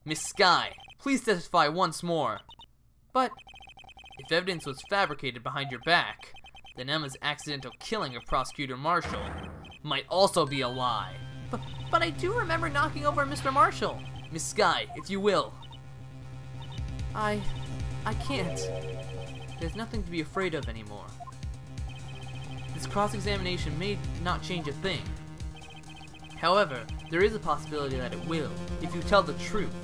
B: Miss Skye, please testify once more. But if evidence was fabricated behind your back, then Emma's accidental killing of Prosecutor Marshall might also be a lie. But I do remember knocking over Mr. Marshall. Miss Skye, if you will. I can't. There's nothing to be afraid of anymore. This cross-examination may not change a thing. However, there is a possibility that it will, if you tell the truth.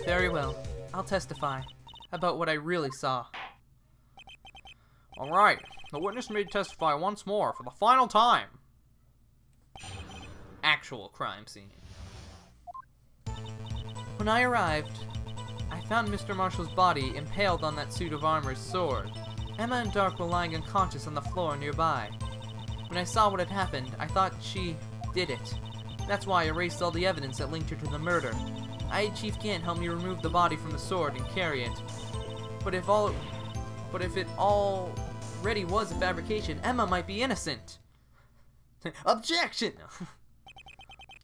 B: Very well. I'll testify about what I really saw.
A: Alright, the witness may testify once more for the final time.
B: Actual crime scene. When I arrived, I found Mr. Marshall's body impaled on that suit of armor's sword. Emma and Dark were lying unconscious on the floor nearby. When I saw what had happened, I thought she did it. That's why I erased all the evidence that linked her to the murder. I had Chief Gant help me remove the body from the sword and carry it. But if it already was a fabrication, Emma might be innocent. Objection!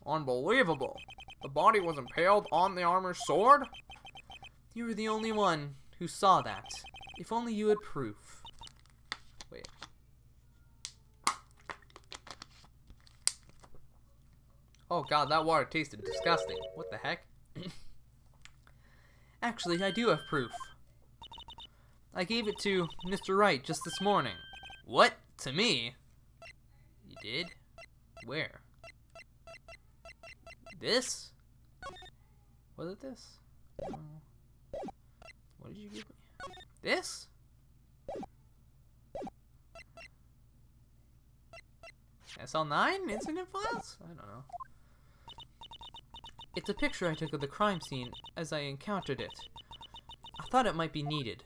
A: Unbelievable. The body was impaled on the armor's sword?
B: You were the only one who saw that. If only you had proof. Wait.
A: Oh god, that water tasted disgusting. What the heck?
B: Actually, I do have proof. I gave it to Mr. Wright just this morning. What? To me? You did? Where? This? Was it this? What did you give me? This? SL9? Incident files? I don't know. It's a picture I took of the crime scene as I encountered it. I thought it might be needed.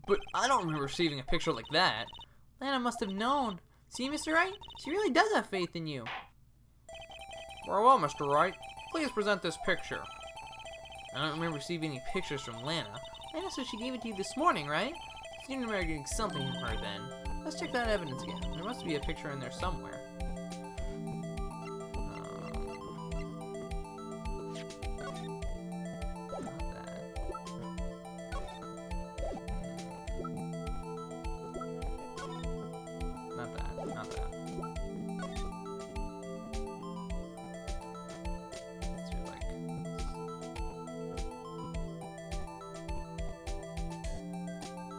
B: But I don't remember receiving a picture like that. Lana must have known. See, Mr. Wright? She really does have faith in you.
A: Very well, Mr. Wright. Please present this picture.
B: I don't remember receiving any pictures from Lana. Lana said she gave it to you this morning, right? So you remember getting something from her then. Let's check that evidence again. There must be a picture in there somewhere. Not that. Let's do like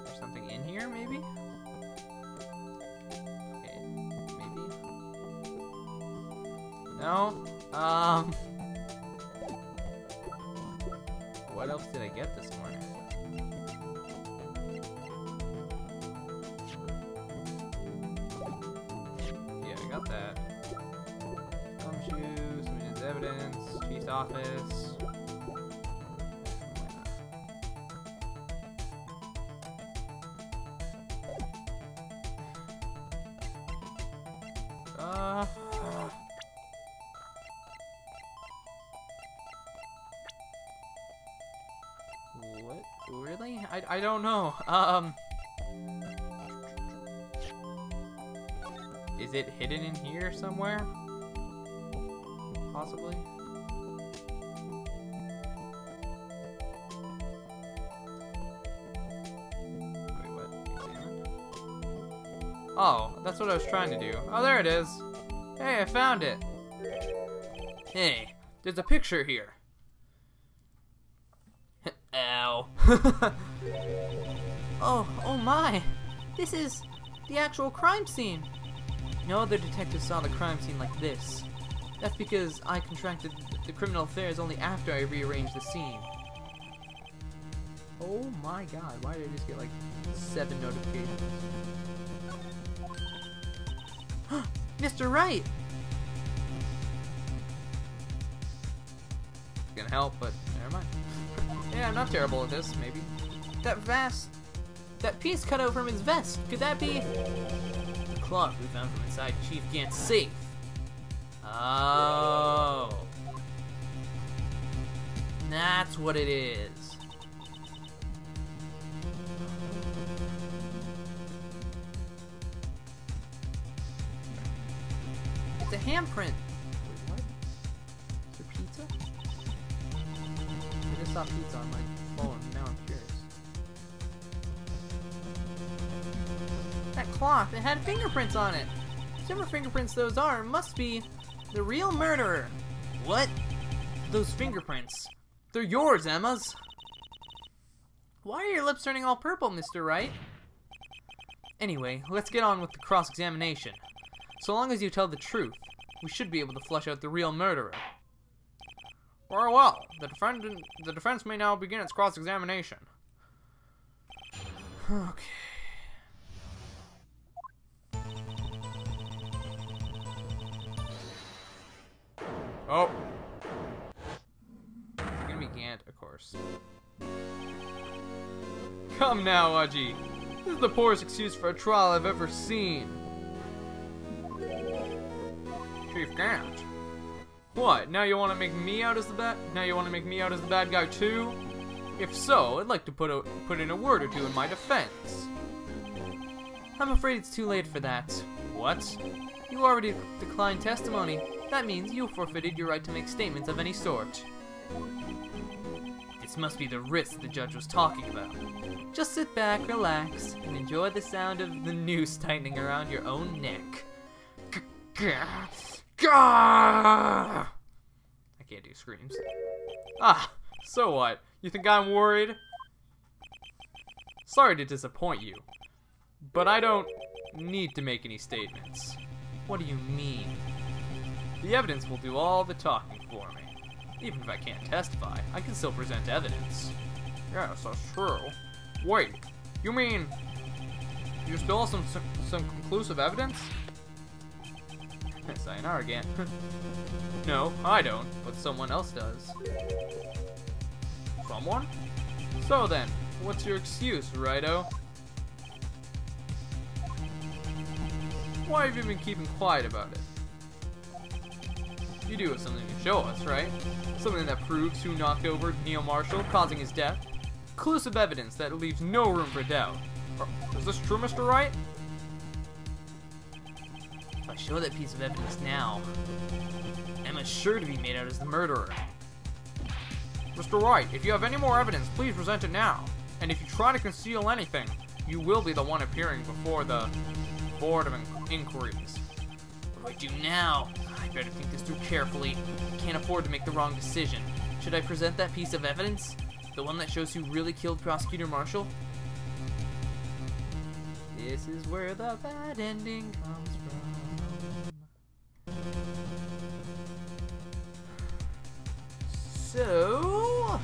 B: there's something in here, maybe? Okay, maybe. No. What else did I get this morning?
A: office. What? Really? I don't know. Is it hidden in here somewhere? Possibly? Wait, what? Examine? Oh, that's what I was trying to do. Oh, there it is. Hey, I found it. Hey, there's a picture here. Ow.
B: Oh my! This is the actual crime scene. No other detective saw the crime scene like this. That's because I contracted the criminal affairs only after I rearranged the scene.
A: Oh my god, why did I just get like 7 notifications?
B: Mr. Wright!
A: It's gonna help, but never mind. Yeah, I'm not terrible at this, maybe.
B: That piece cut out from his vest. Could that be the cloth we found from inside Chief Gant's safe? Oh. That's what it is. It's a handprint.
A: Wait, what? Is there pizza? I just saw pizza on my phone, now I'm curious.
B: That cloth, it had fingerprints on it. Whichever fingerprints those are, must be the real murderer. What? Those fingerprints. They're yours, Emma's. Why are your lips turning all purple, Mr. Wright? Anyway, let's get on with the cross-examination. So long as you tell the truth, we should be able to flush out the real murderer.
A: Very well. The defense may now begin its cross-examination.
B: Okay.
A: Oh. It's gonna be Gant, of course. Come now, Aji. This is the poorest excuse for a trial I've ever seen. Chief Gant. What? Now you want to make me out as the bad? Now you want to make me out as the bad guy too? If so, I'd like to put in a word or two in my defense.
B: I'm afraid it's too late for that.
A: What?
B: You already declined testimony. That means you forfeited your right to make statements of any sort. This must be the risk the judge was talking about. Just sit back, relax, and enjoy the sound of the noose tightening around your own neck.
A: I can't do screams. Ah, so what? You think I'm worried? Sorry to disappoint you, but I don't need to make any statements.
B: What do you mean?
A: The evidence will do all the talking for me. Even if I can't testify, I can still present evidence. Yes, that's true. Wait, you mean you still have some conclusive evidence? Sayonara again. No, I don't, but someone else does. Someone? So then, what's your excuse, Righto? Why have you been keeping quiet about it? You do have something to show us, right? Something that proves who knocked over Neil Marshall, causing his death. Conclusive evidence that leaves no room for doubt. Is this true, Mr. Wright?
B: If I show that piece of evidence now, Emma's sure to be made out as the murderer.
A: Mr. Wright, if you have any more evidence, please present it now. And if you try to conceal anything, you will be the one appearing before the Board of Inquiries.
B: What do I do now? I better think this through carefully. Can't afford to make the wrong decision. Should I present that piece of evidence? The one that shows who really killed Prosecutor Marshall? This is where the bad ending comes from. So...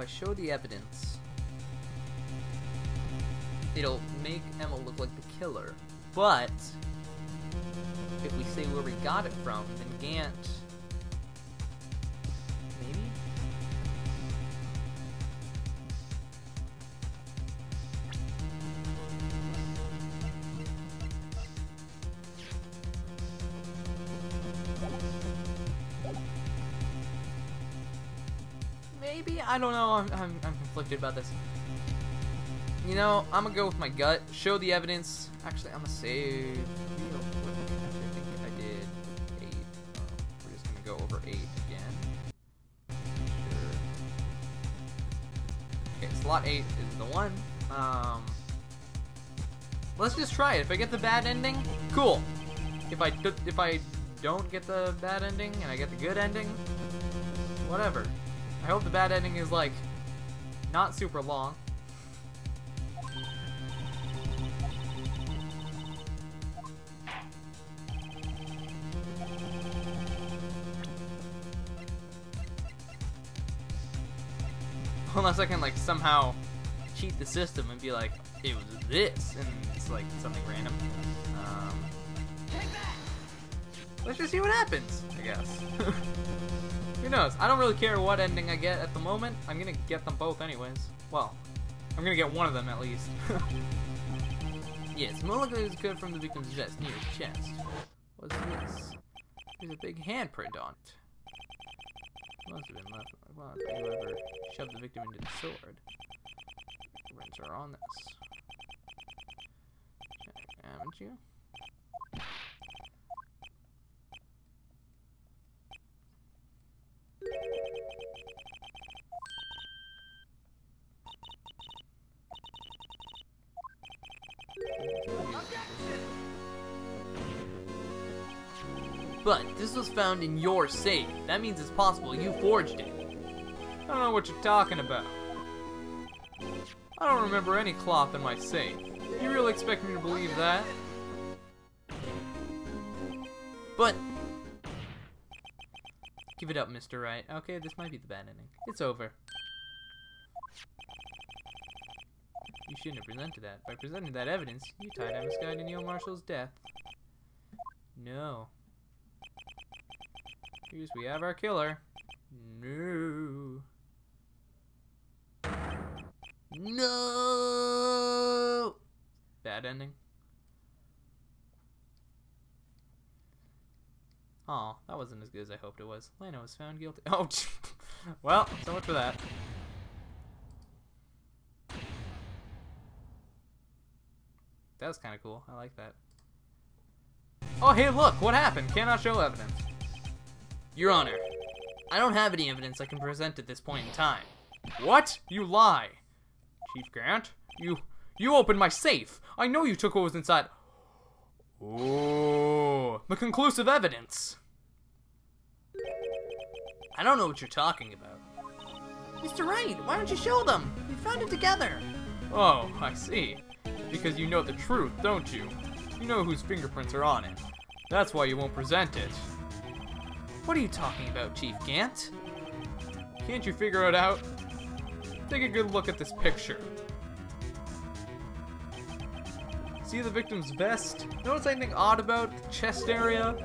A: I show the evidence, it'll make Emma look like the killer. But if we say where we got it from, then Gant... maybe? Maybe? I don't know. I'm conflicted about this. You know, I'm gonna go with my gut. Show the evidence. Actually, I'm gonna save. Actually, I think I did 8. We're just gonna go over 8 again. Sure. Okay, slot 8 is the one. Let's just try it. If I get the bad ending, cool. If I don't get the bad ending and I get the good ending, whatever. I hope the bad ending is like not super long. Unless I can like somehow cheat the system and be like, it was this, and it's like something random. Let's just see what happens, I guess. Who knows? I don't really care what ending I get at the moment. I'm gonna get them both anyways. Well, I'm gonna get one of them at least. Yes, more likely it was good from the victim's vest near his chest. What's this? There's a big handprint on it. Must have been left by whoever shoved the victim into the sword. Prints are on this. Haven't you? But this was found in your safe. That means it's possible you forged it. I don't know what you're talking about. I don't remember any cloth in my safe. You really expect me to believe that? But give it up, Mr. Wright. Okay, this might be the bad ending. It's over. You shouldn't have presented that. By presenting that evidence, you tied Emma's guy to Neil Marshall's death. No. Here's we have our killer. No. No. Bad ending. Aw, that wasn't as good as I hoped it was. Lana was found guilty. Oh, well, so much for that. That was kind of cool. I like that. Oh, hey, look! What happened? Cannot show evidence. Your Honor, I don't have any evidence I can present at this point in time. What? You lie! Chief Grant? You opened my safe! I know you took what was inside. Oh, the conclusive evidence! I don't know what you're talking about. Mr. Wright, why don't you show them? We found it together. Oh, I see. Because you know the truth, don't you? You know whose fingerprints are on it. That's why you won't present it. What are you talking about, Chief Gant? Can't you figure it out? Take a good look at this picture. See the victim's vest? Notice anything odd about the chest area?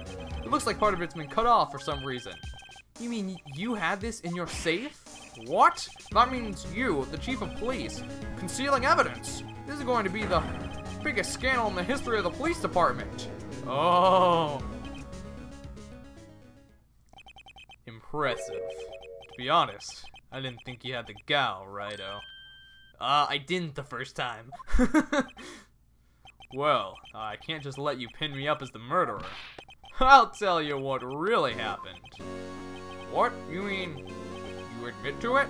A: It looks like part of it's been cut off for some reason. You mean you had this in your safe? What? That means you, the chief of police, concealing evidence. This is going to be the biggest scandal in the history of the police department. Oh. Impressive. To be honest, I didn't think you had the gal, Righto. I didn't the first time. Well, I can't just let you pin me up as the murderer. I'll tell you what really happened. What? You mean you admit to it?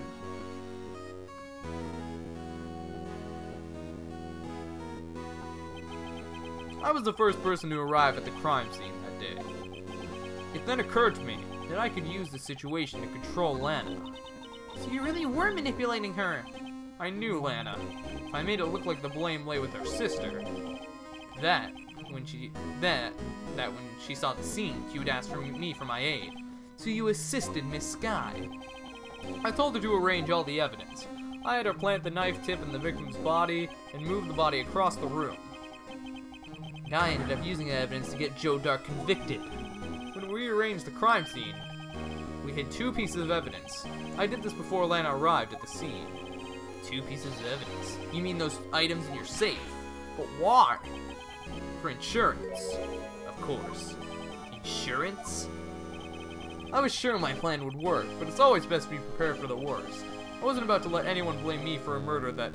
A: I was the first person to arrive at the crime scene that day. It then occurred to me that I could use the situation to control Lana. So you really were manipulating her? I knew Lana. I made it look like the blame lay with her sister. That when she saw the scene, she would ask me for my aid. So you assisted Miss Sky.
B: I told her to arrange all the evidence. I had her plant the knife tip in the victim's body and move the body across the room. And I ended up using that evidence to get Joe Dark convicted. When we rearranged the crime scene, we hid 2 pieces of evidence. I did this before Lana arrived at the scene. 2 pieces of evidence? You mean those items in your safe? But why? For insurance. Of course. Insurance? I was sure my plan would work, but it's always best to be prepared for the worst. I wasn't about to let anyone blame me for a murder that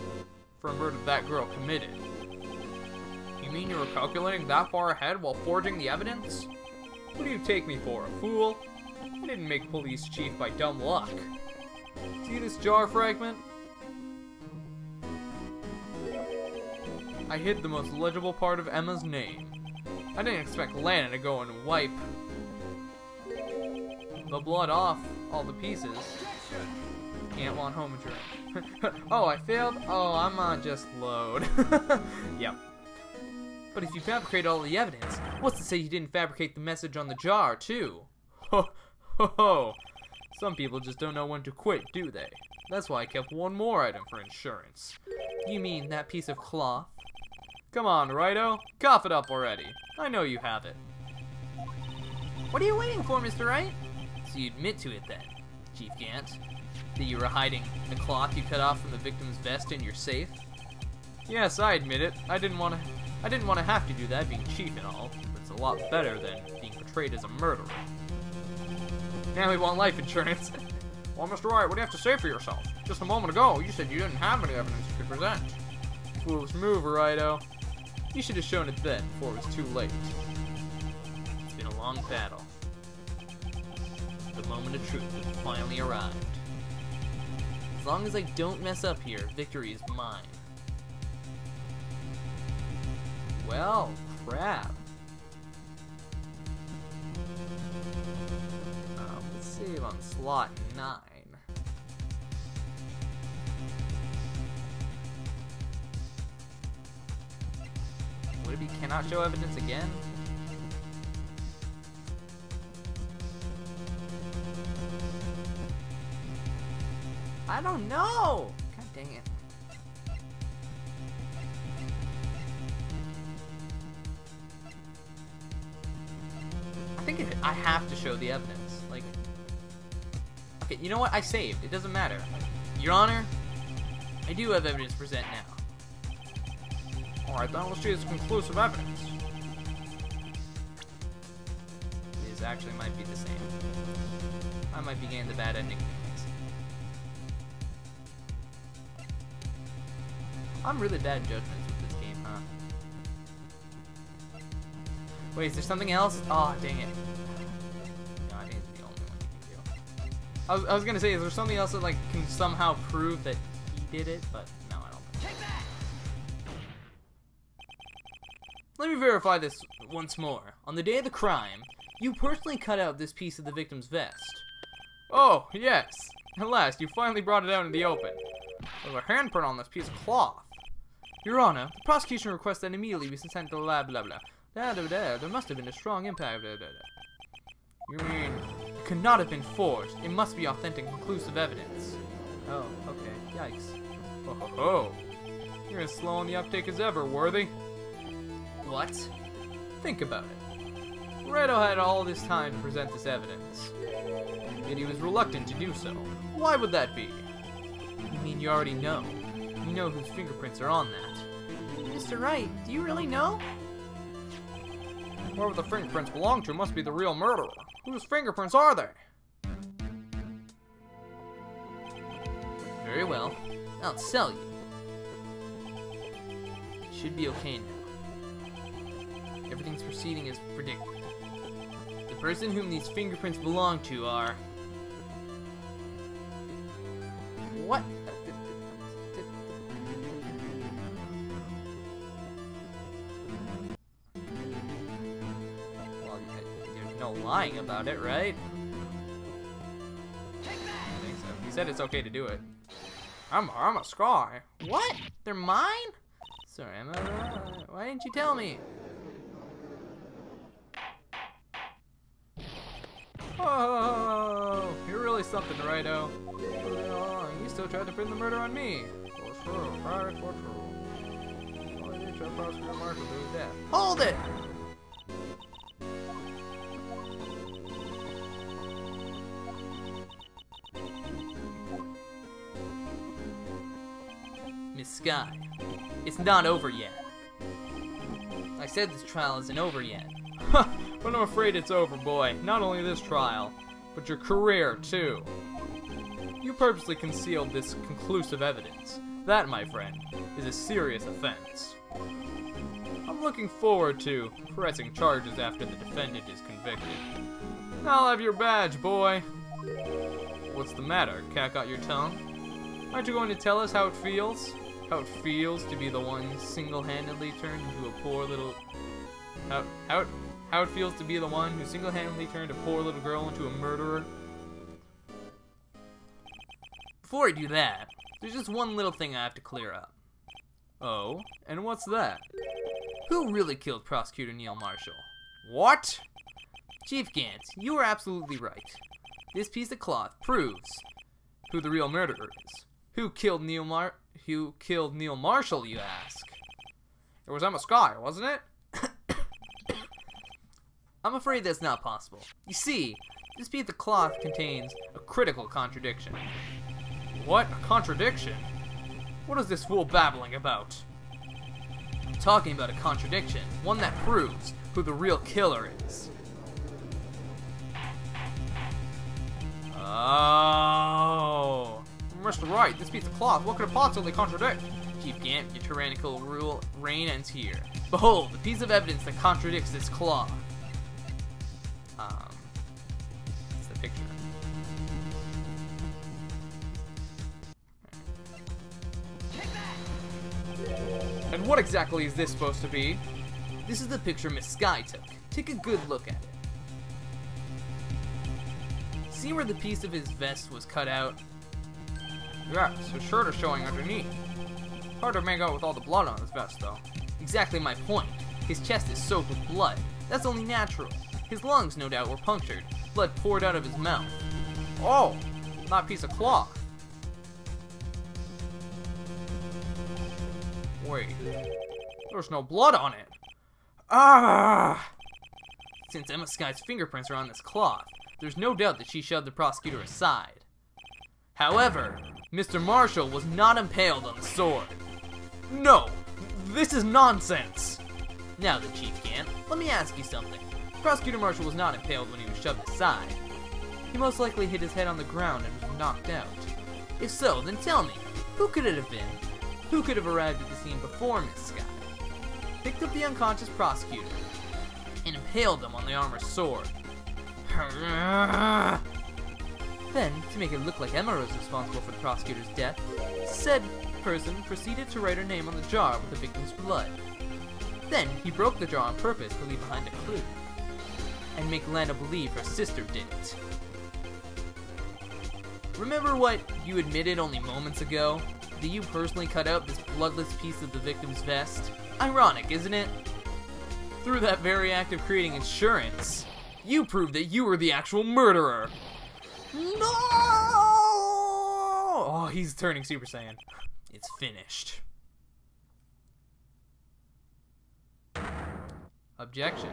B: girl committed. You mean you were calculating that far ahead while forging the evidence? What do you take me for, a fool? I didn't make police chief by dumb luck. See this jar fragment? I hid the most legible part of Emma's name. I didn't expect Lana to go and wipe the blood off all the pieces. Can't want home insurance. Oh, I failed? Oh, I'm on just load. Yep. But if you fabricate all the evidence, what's to say you didn't fabricate the message on the jar, too? Ho, ho, ho. Some people just don't know when to quit, do they? That's why I kept one more item for insurance. You mean that piece of cloth? Come on, Wrighto. Cough it up already. I know you have it. What are you waiting for, Mr. Wright? So you admit to it then, Chief Gant, that you were hiding the cloth you cut off from the victim's vest in your safe? Yes, I admit it. I didn't want to have to do that, being chief and all, but it's a lot better than being portrayed as a murderer. Now we want life insurance. Well, Mr. Wright, what do you have to say for yourself? Just a moment ago, you said you didn't have any evidence you could present. Foolish move, Wrighto. You should have shown it then, before it was too late. It's been a long battle. The moment of truth has finally arrived. As long as I don't mess up here, victory is mine. Well, crap. Let's save on slot 9. Would it be cannot show evidence again? I don't know! God dang it. I think I have to show the evidence. Like, okay, you know what? I saved. It doesn't matter. Your Honor, I do have evidence to present now. Alright, then let's see as conclusive evidence. These actually might be the same. I might be getting the bad ending. I'm really bad at judgments with this game, huh? Wait, is there something else? Oh, dang it. No, I think it's the only one you can do. I was gonna say, is there something else that like can somehow prove that he did it? But no, I don't think so. Let me verify this once more. On the day of the crime, you personally cut out this piece of the victim's vest. Oh, yes. At last, you finally brought it out in the open. There's a handprint on this piece of cloth. Your Honor, the prosecution requests that immediately be sent to blah blah blah. There must have been a strong impact. You mean it could not have been forged? It must be authentic, conclusive evidence. Oh, okay. Yikes. Ho ho ho. You're as slow on the uptake as ever, Worthy. What? Think about it. Redo had all this time to present this evidence, yet he was reluctant to do so. Why would that be? You mean you already know? You know whose fingerprints are on that. Mr. Wright, do you really know? Whoever the fingerprints belong to must be the real murderer. Whose fingerprints are they? Very well. I'll tell you. It should be okay now. Everything's proceeding as predicted. The person whom these fingerprints belong to are... What? Well, there's no lying about it, right? I think so. He said it's okay to do it. I'm a scar. What? They're mine? Sorry, why didn't you tell me? Oh, you're really something, Righto. You still tried to pin the murder on me. For true, right, for true. Oh, you tried prosecutor Marshall to his death. Hold it! Miss Sky, it's not over yet. I said this trial isn't over yet. But I'm afraid it's over, boy. Not only this trial, but your career, too. You purposely concealed this conclusive evidence. That, my friend, is a serious offense. I'm looking forward to pressing charges after the defendant is convicted. I'll have your badge, boy. What's the matter? Cat got your tongue? Aren't you going to tell us how it feels? How it feels to be the one single-handedly turned into a poor little... How it feels to be the one who single-handedly turned a poor little girl into a murderer? Before I do that, there's just one little thing I have to clear up. Oh? And what's that? Who really killed Prosecutor Neil Marshall? What? Chief Gantz, you are absolutely right. This piece of cloth proves who the real murderer is. Who killed Neil Marshall, you ask? It was Emma Sky, wasn't it? I'm afraid that's not possible. You see, this piece of cloth contains a critical contradiction. What? A contradiction? What is this fool babbling about? I'm talking about a contradiction, one that proves who the real killer is. Oh, Mr. Wright, this piece of cloth, what could it possibly contradict? Chief Gant, your tyrannical reign ends here. Behold, the piece of evidence that contradicts this cloth. It's the picture. And what exactly is this supposed to be? This is the picture Miss Sky took. Take a good look at it. See where the piece of his vest was cut out? Yes, his shirt is showing underneath. Hard to make out with all the blood on his vest, though. Exactly my point. His chest is soaked with blood. That's only natural. His lungs, no doubt, were punctured. Blood poured out of his mouth. Oh, not a piece of cloth. Wait, there's no blood on it. Ah! Since Emma Sky's fingerprints are on this cloth, there's no doubt that she shoved the prosecutor aside. However, Mr. Marshall was not impaled on the sword. No, this is nonsense. Now then, Chief Gant, let me ask you something. Prosecutor Marshall was not impaled when he was shoved aside. He most likely hit his head on the ground and was knocked out. If so, then tell me, who could it have been? Who could have arrived at the scene before Miss Sky, picked up the unconscious prosecutor, and impaled them on the armor's sword? Then, to make it look like Emma was responsible for the prosecutor's death, said person proceeded to write her name on the jar with the victim's blood. Then, he broke the jar on purpose to leave behind a clue, and make Lana believe her sister did it. Remember what you admitted only moments ago? That you personally cut out this bloodless piece of the victim's vest? Ironic, isn't it? Through that very act of creating insurance, you proved that you were the actual murderer. No! Oh, he's turning Super Saiyan. It's finished. Objection.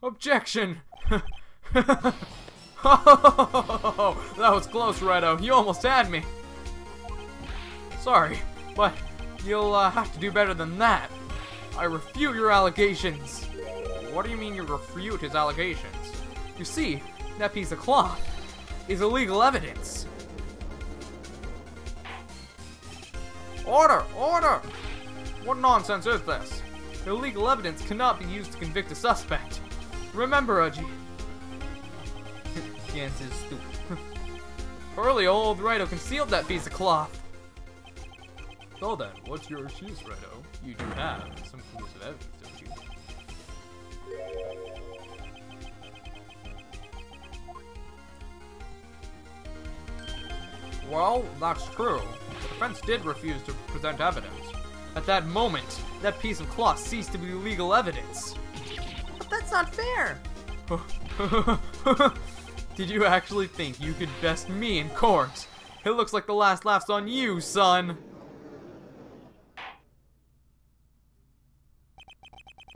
B: Objection! Oh, that was close, Righto. You almost had me. Sorry, but you'll have to do better than that. I refute your allegations. What do you mean you refute his allegations? You see, that piece of cloth is illegal evidence. Order! Order! What nonsense is this? Illegal evidence cannot be used to convict a suspect. Remember, Uji. Gantz is stupid. Early old Righto concealed that piece of cloth. So then, what's your excuse, Righto? You do have some conclusive evidence, don't you? Well, that's true. The defense did refuse to present evidence. At that moment, that piece of cloth ceased to be legal evidence. But that's not fair. Did you actually think you could best me in court? It looks like the last laugh's on you, son.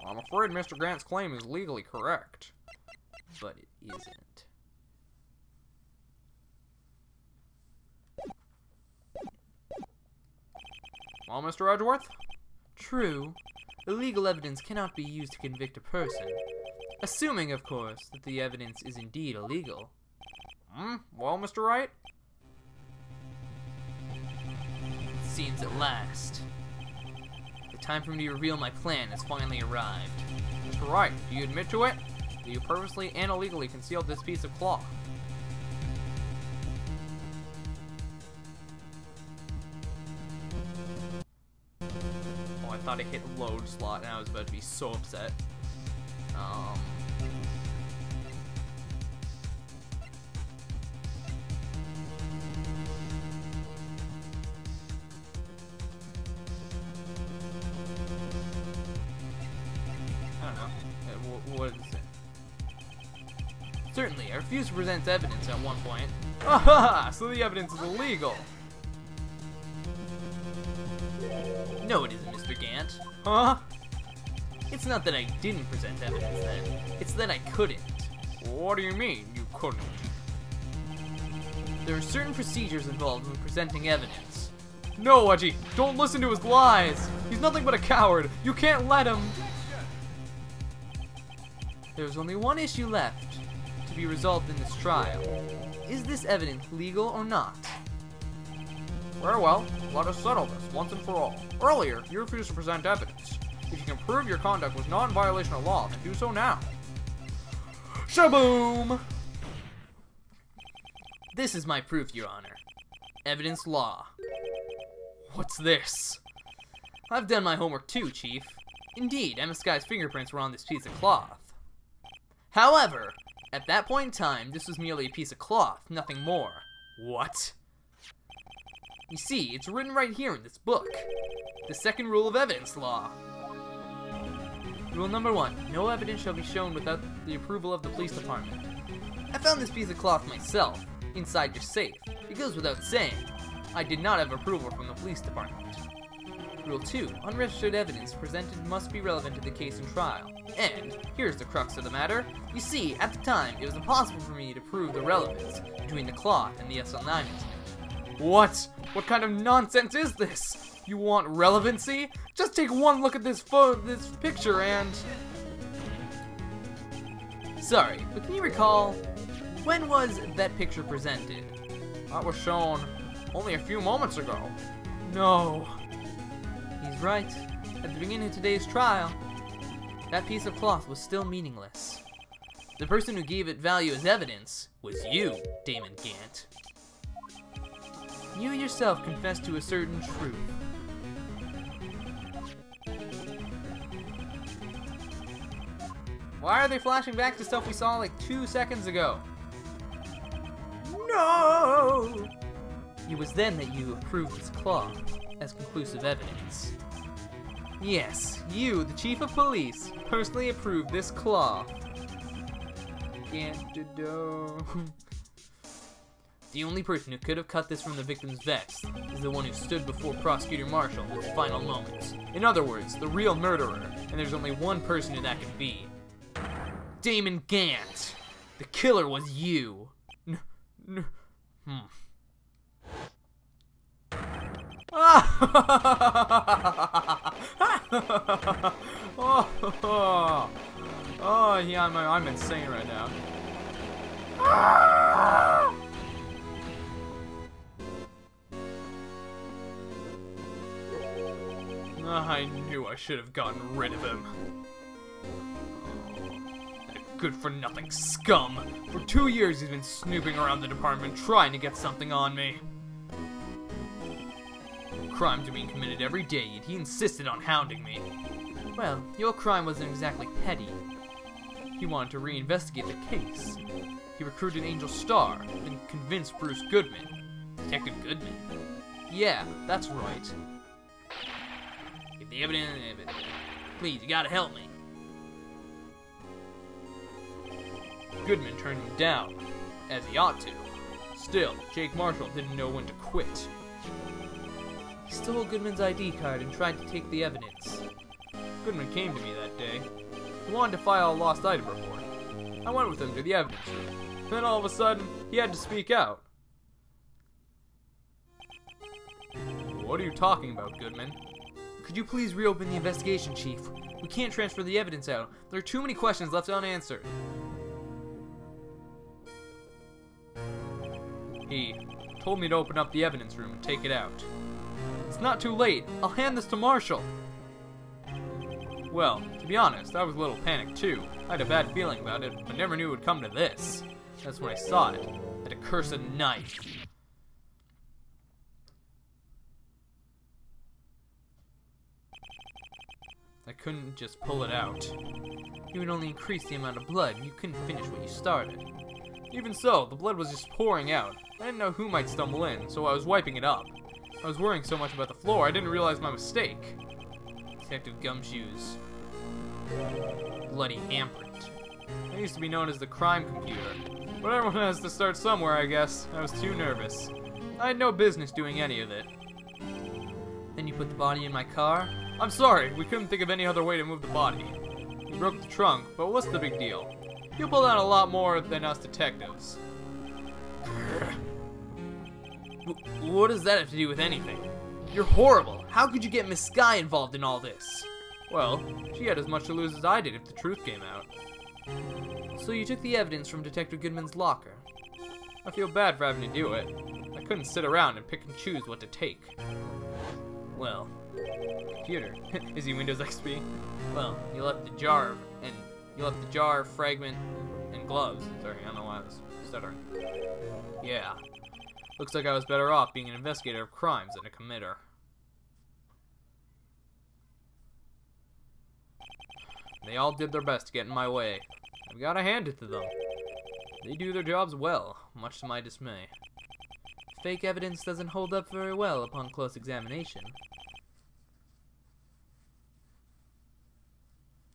B: I'm afraid Mr. Grant's claim is legally correct. But it isn't. Well, Mr. Edgeworth? True. Illegal evidence cannot be used to convict a person. Assuming, of course, that the evidence is indeed illegal. Well, Mr. Wright? It seems at last. The time for me to reveal my plan has finally arrived. Mr. Wright, do you admit to it? That you purposely and illegally concealed this piece of cloth? Oh, I thought it hit load slot and I was about to be so upset. I don't know. What is it? Certainly, I refuse to present evidence at one point. Aha! So the evidence is illegal. No, it isn't, Mr. Gant. Huh? It's not that I didn't present evidence then. It's that I couldn't. What do you mean, you couldn't? There are certain procedures involved when presenting evidence. No, Wedgie! Don't listen to his lies! He's nothing but a coward! You can't let him! There's only one issue left to be resolved in this trial. Is this evidence legal or not? Very well, let us settle this once and for all. Earlier, you refused to present evidence. If you can prove your conduct was not in violation of law, then do so now. Shaboom! This is my proof, Your Honor. Evidence law. What's this? I've done my homework too, Chief. Indeed, Emma Sky's fingerprints were on this piece of cloth. However, at that point in time, this was merely a piece of cloth, nothing more. What? You see, it's written right here in this book. The second rule of evidence law. Rule number 1, no evidence shall be shown without the approval of the police department. I found this piece of cloth myself, inside your safe. It goes without saying. I did not have approval from the police department. Rule 2, unregistered evidence presented must be relevant to the case and trial. And, here's the crux of the matter. You see, at the time, it was impossible for me to prove the relevance between the cloth and the SL9 incident. What? What kind of nonsense is this? You want relevancy? Just take one look at this picture and... Sorry, but can you recall, when was that picture presented? That was shown only a few moments ago. No. He's right. At the beginning of today's trial, that piece of cloth was still meaningless. The person who gave it value as evidence was you, Damon Gant. You yourself confessed to a certain truth. Why are they flashing back to stuff we saw like 2 seconds ago? No! It was then that you approved this cloth as conclusive evidence. Yes, you, the chief of police, personally approved this cloth. The only person who could have cut this from the victim's vest is the one who stood before Prosecutor Marshall in his final moments. In other words, the real murderer, and there's only one person who that can be. Damon Gant! The killer was you! Oh, yeah, I'm insane right now. I knew I should have gotten rid of him. That good-for-nothing scum. For 2 years he's been snooping around the department trying to get something on me. Crimes are being committed every day, yet he insisted on hounding me. Well, your crime wasn't exactly petty. He wanted to reinvestigate the case. He recruited Angel Starr, then convinced Bruce Goodman. Detective Goodman? Yeah, that's right. Get the evidence. Please, you gotta help me. Goodman turned him down, as he ought to. Still, Jake Marshall didn't know when to quit.
A: He stole Goodman's ID card and tried to take the evidence.
B: Goodman came to me that day. He wanted to file a lost item report. I went with him to the evidence room. Then all of a sudden, he had to speak out. What are you talking about, Goodman?
A: Could you please reopen the investigation, Chief? We can't transfer the evidence out. There are too many questions left unanswered.
B: He told me to open up the evidence room and take it out. It's not too late. I'll hand this to Marshall. Well, to be honest, I was a little panicked too. I had a bad feeling about it, but never knew it would come to this. That's when I saw it. That accursed knife. I couldn't just pull it out.
A: You would only increase the amount of blood. You couldn't finish what you started.
B: Even so, the blood was just pouring out. I didn't know who might stumble in, so I was wiping it up. I was worrying so much about the floor, I didn't realize my mistake.
A: Detective Gumshoes.
B: Bloody handprint. I used to be known as the crime computer. But everyone has to start somewhere, I guess. I was too nervous. I had no business doing any of it.
A: Then you put the body in my car?
B: I'm sorry, we couldn't think of any other way to move the body. We broke the trunk, but what's the big deal? You pulled out a lot more than us detectives.
A: What does that have to do with anything? You're horrible. How could you get Miss Sky involved in all this?
B: Well, she had as much to lose as I did if the truth came out.
A: So you took the evidence from Detective Goodman's locker?
B: I feel bad for having to do it. I couldn't sit around and pick and choose what to take.
A: Well,
B: computer. Is he Windows XP?
A: Well, you left the jar, fragment, and gloves.
B: Sorry, I don't know why I was stuttering. Yeah. Looks like I was better off being an investigator of crimes than a committer. They all did their best to get in my way. I've got to hand it to them. They do their jobs well, much to my dismay.
A: Fake evidence doesn't hold up very well upon close examination.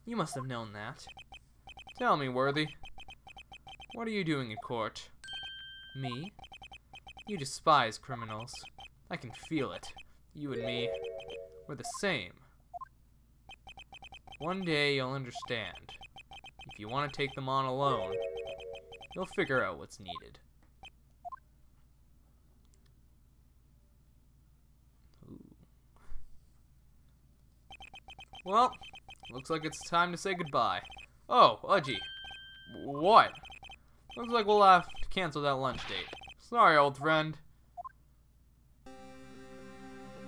A: You must have known that.
B: Tell me, Worthy. What are you doing in court?
A: Me?
B: You despise criminals. I can feel it. You and me, we're the same. One day you'll understand. If you want to take them on alone, you'll figure out what's needed. Ooh. Well, looks like it's time to say goodbye. Oh, Udgy. What? Looks like we'll have to cancel that lunch date. Sorry, old friend.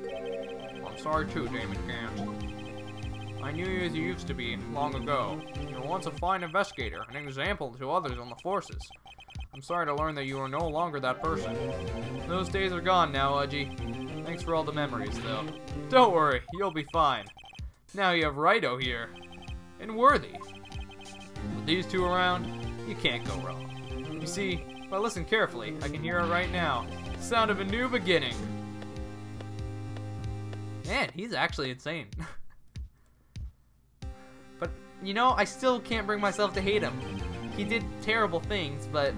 B: I'm sorry too, Damon Gant. I knew you as you used to be long ago. You were once a fine investigator, an example to others on the forces. I'm sorry to learn that you are no longer that person. Those days are gone now, Udgy. Thanks for all the memories, though. Don't worry, you'll be fine. Now you have Wright here. And Worthy. With these two around, you can't go wrong. You see, if I listen carefully, I can hear it right now. The sound of a new beginning.
A: Man, he's actually insane. But, you know, I still can't bring myself to hate him. He did terrible things, but I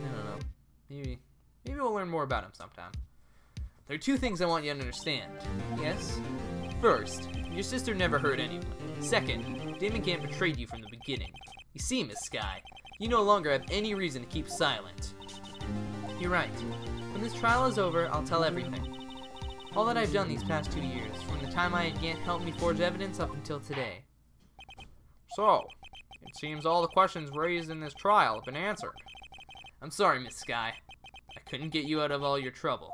A: don't know. Maybe we'll learn more about him sometime. There are two things I want you to understand. Yes? First, your sister never hurt anyone. Second, Damon Gant betrayed you from the beginning. You see, Miss Sky, you no longer have any reason to keep silent. You're right. When this trial is over, I'll tell everything. All that I've done these past 2 years, from the time I had Gant help me forge evidence up until today.
B: So, it seems all the questions raised in this trial have been answered.
A: I'm sorry, Miss Sky. I couldn't get you out of all your trouble.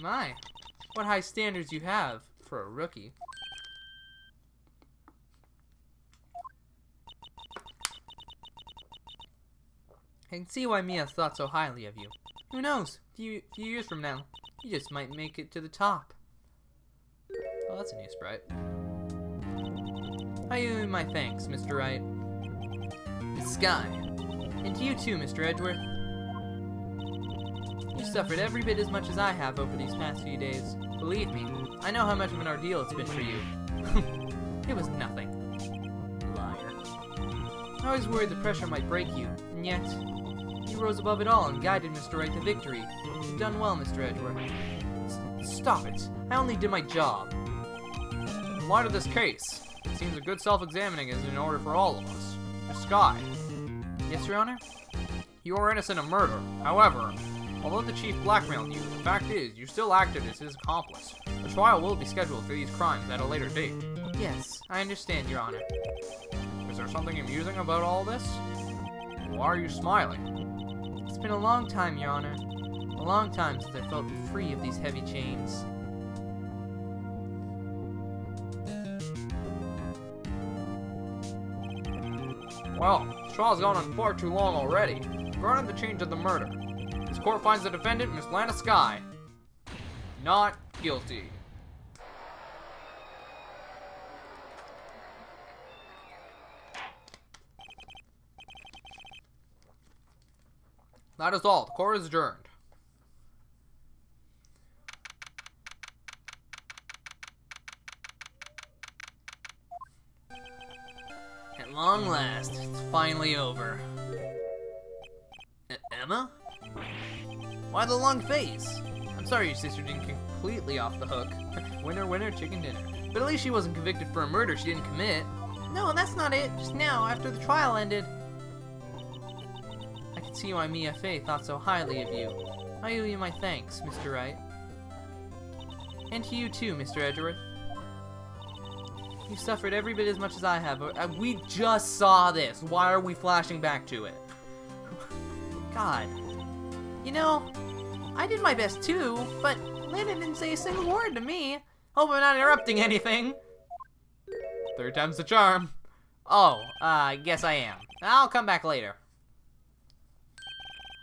A: My. What high standards you have for a rookie. I can see why Mia thought so highly of you. Who knows? A few years from now, you just might make it to the top.
B: Oh, that's a new sprite.
A: I owe you my thanks, Mr. Wright. Miss Sky. And to you too, Mr. Edgeworth. You suffered every bit as much as I have over these past few days. Believe me, I know how much of an ordeal it's been for you. It was nothing.
B: I was worried the pressure might break you, and yet you rose above it all and guided Mr. Wright to victory. You've done well, Mr. Edgeworth. Stop it. I only did my job. In light of this case, it seems a good self-examining is in order for all of us. Mr. Sky. Yes, Your Honor? You are innocent of murder. However, although the chief blackmailed you, the fact is you still acted as his accomplice. A trial will be scheduled for these crimes at a later date. Yes, I understand, Your Honor. Is there something amusing about all this? Why are you smiling? It's been a long time, Your Honor. A long time since I felt free of these heavy chains. Well, the trial's gone on far too long already. Regarding the change of the murder, this court finds the defendant, Miss Lana Sky, not guilty. That is all. The court is adjourned. At long last, it's finally over. Emma? Why the long face? I'm sorry your sister didn't completely off the hook. Winner, winner, chicken dinner. But at least she wasn't convicted for a murder she didn't commit. No, that's not it. Just now, after the trial ended. I can see why Mia Fey thought so highly of you. I owe you my thanks, Mr. Wright. And to you too, Mr. Edgeworth. You suffered every bit as much as I have. We just saw this. Why are we flashing back to it? God. You know, I did my best too, but Lana didn't say a single word to me. Hope I'm not interrupting anything. Third time's the charm. Oh, I guess I am. I'll come back later.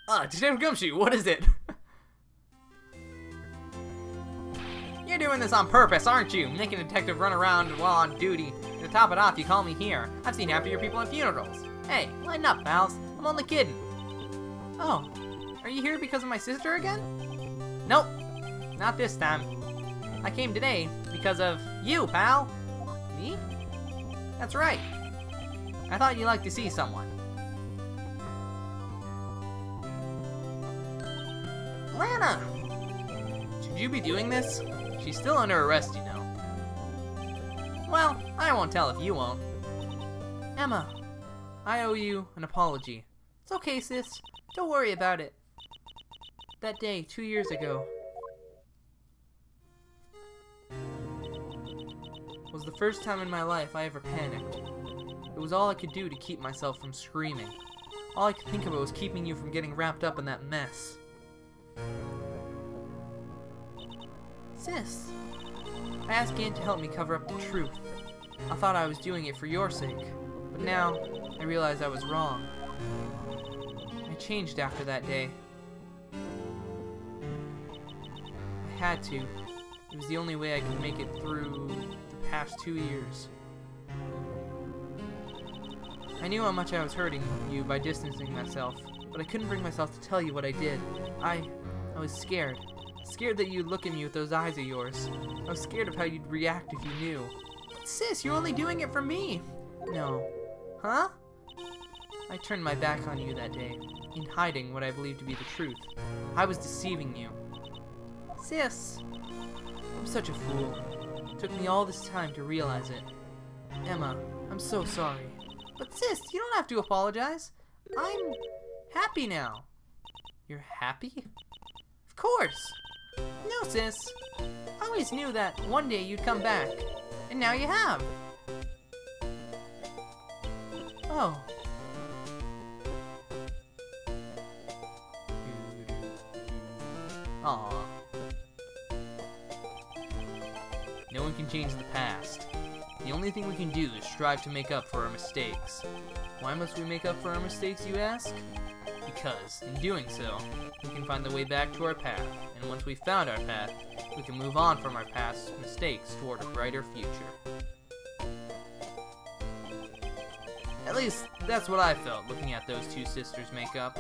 B: Detective Gumshoe, what is it? You're doing this on purpose, aren't you? Making a detective run around while on duty. To top it off, you call me here. I've seen happier people at funerals. Hey, lighten up, pals. I'm only kidding. Oh, are you here because of my sister again? Nope, not this time. I came today because of you, pal. Me? That's right. I thought you'd like to see someone. Lana! Should you be doing this? She's still under arrest, you know. Well, I won't tell if you won't. Emma, I owe you an apology. It's okay, sis. Don't worry about it. That day, 2 years ago, was the first time in my life I ever panicked. It was all I could do to keep myself from screaming. All I could think about was keeping you from getting wrapped up in that mess. Sis, I asked Aunt to help me cover up the truth. I thought I was doing it for your sake, but now I realize I was wrong. I changed after that day. I had to. It was the only way I could make it through the past 2 years. I knew how much I was hurting you by distancing myself, but I couldn't bring myself to tell you what I did. I was scared. Scared that you'd look at me with those eyes of yours. I was scared of how you'd react if you knew. But sis, you're only doing it for me. No. Huh? I turned my back on you that day, in hiding what I believed to be the truth. I was deceiving you. Sis, I'm such a fool. It took me all this time to realize it. Emma, I'm so sorry. But sis, you don't have to apologize. I'm happy now. You're happy? Of course. No, sis. I always knew that one day you'd come back. And now you have. Oh. Aw. No one can change the past. The only thing we can do is strive to make up for our mistakes. Why must we make up for our mistakes, you ask? Because, in doing so, we can find the way back to our path, and once we've found our path, we can move on from our past mistakes toward a brighter future. At least, that's what I felt looking at those two sisters make up.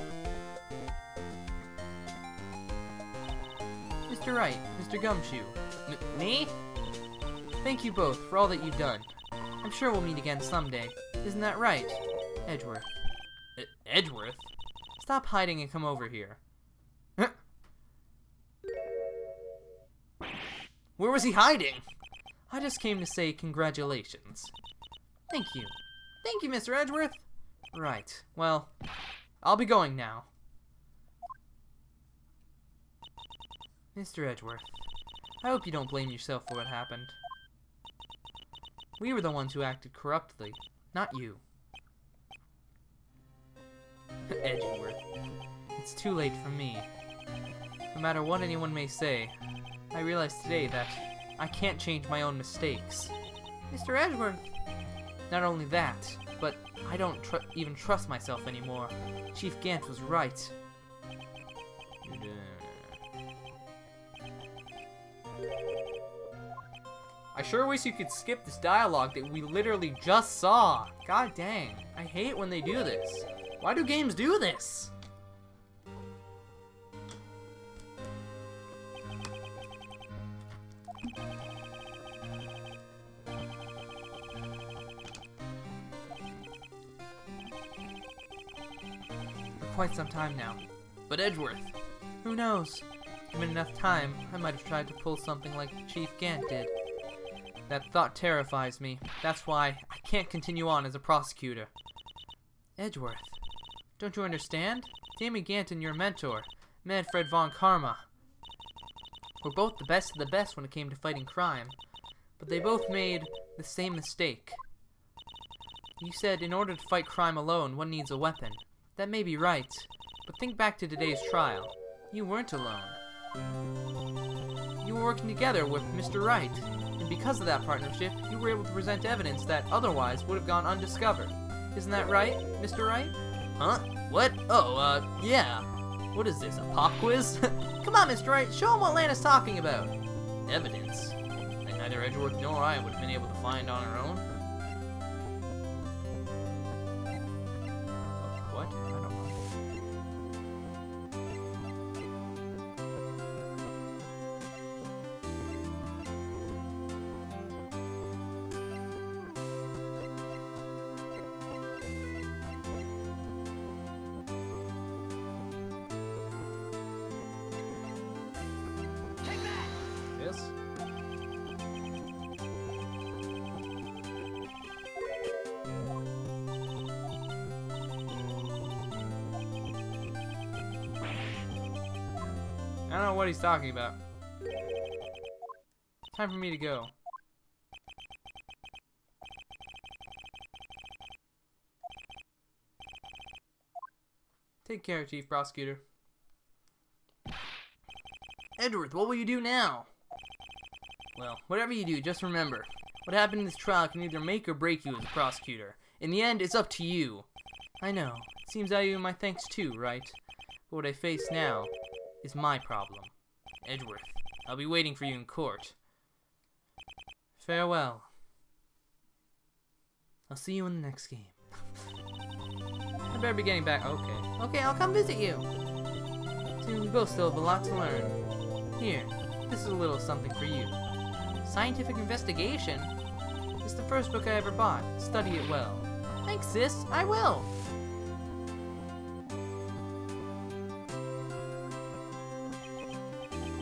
B: Mr. Wright, Mr. Gumshoe. Me? Thank you both for all that you've done. I'm sure we'll meet again someday. Isn't that right?
A: Edgeworth. Edgeworth? Stop hiding and come over here.
B: Where was he hiding?
A: I just came to say congratulations. Thank you. Thank you, Mr. Edgeworth. Right. Well, I'll be going now. Mr. Edgeworth, I hope you don't blame yourself for what happened. We were the ones who acted corruptly, not you. Edgeworth, it's too late for me. No matter what anyone may say, I realized today that I can't change my own mistakes. Mr. Edgeworth! Not only that, but I don't even trust myself anymore. Chief Gant was right.
B: I sure wish you could skip this dialogue that we literally just saw. God dang. I hate when they do this. Why do games do this?
A: For quite some time now.
B: But Edgeworth.
A: Who knows? Given enough time, I might have tried to pull something like Chief Gant did. That thought terrifies me. That's why I can't continue on as a prosecutor. Edgeworth, don't you understand? Tammy Gant and your mentor, Manfred von Karma, were both the best of the best when it came to fighting crime, but they both made the same mistake. You said in order to fight crime alone, one needs a weapon. That may be right, but think back to today's trial. You weren't alone. You were working together with Mr. Wright. And because of that partnership, you were able to present evidence that otherwise would have gone undiscovered. Isn't that right, Mr. Wright?
B: Huh? What? Oh, yeah. What is this, a pop quiz?
A: Come on, Mr. Wright, show him what Lana's talking about.
B: Evidence that neither Edgeworth nor I would have been able to find on our own?
A: What? I don't know.
B: Yes?
A: I don't know what he's talking about. Time for me to go. Take care, Chief Prosecutor.
B: Edgeworth, what will you do now?
A: Well, whatever you do, just remember, what happened in this trial can either make or break you as a prosecutor. In the end, it's up to you. I know. It seems I owe you my thanks too, right? But what I face now is my problem.
B: Edgeworth, I'll be waiting for you in court.
A: Farewell. I'll see you in the next game. I better be getting back. Okay. Okay, I'll come visit you. See, we both still have a lot to learn. Here, this is a little something for you. Scientific investigation? It's the first book I ever bought. Study it well. Thanks, sis. I will.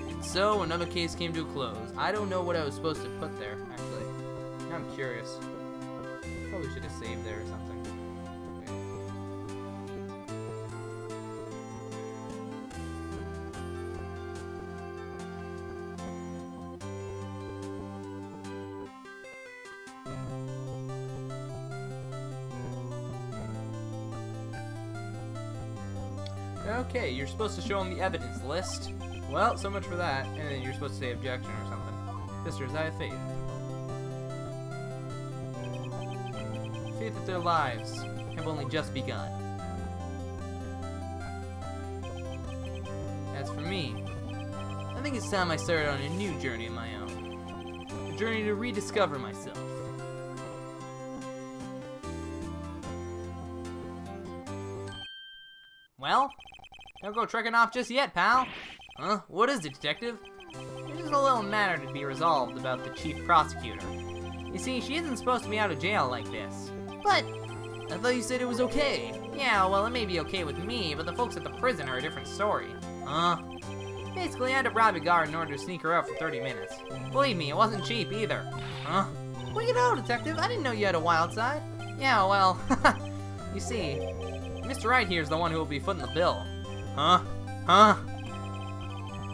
B: And so, another case came to a close. I don't know what I was supposed to put there, actually. Now I'm curious. Probably should have saved there or something. Okay, you're supposed to show him the evidence list. Well, so much for that. And then you're supposed to say objection or something. Sisters, I have faith. Faith that their lives have only just begun. As for me, I think it's time I started on a new journey of my own. A journey to rediscover myself. Well? Don't go trekking off just yet, pal. Huh? What is it, detective? There's just a little matter to be resolved about the chief prosecutor. You see, she isn't supposed to be out of jail like this. But
A: I thought you said it was okay. Yeah, well, it may be okay with me, but the folks at the prison are a different story. Huh? Basically, I had to bribe a guard in order to sneak her out for 30 minutes. Believe me, it wasn't cheap either. Huh? Well, you know, Detective, I didn't know you had a wild side. Yeah, well, you see, Mr. Wright here is the one who will be footing the bill. Huh? Huh?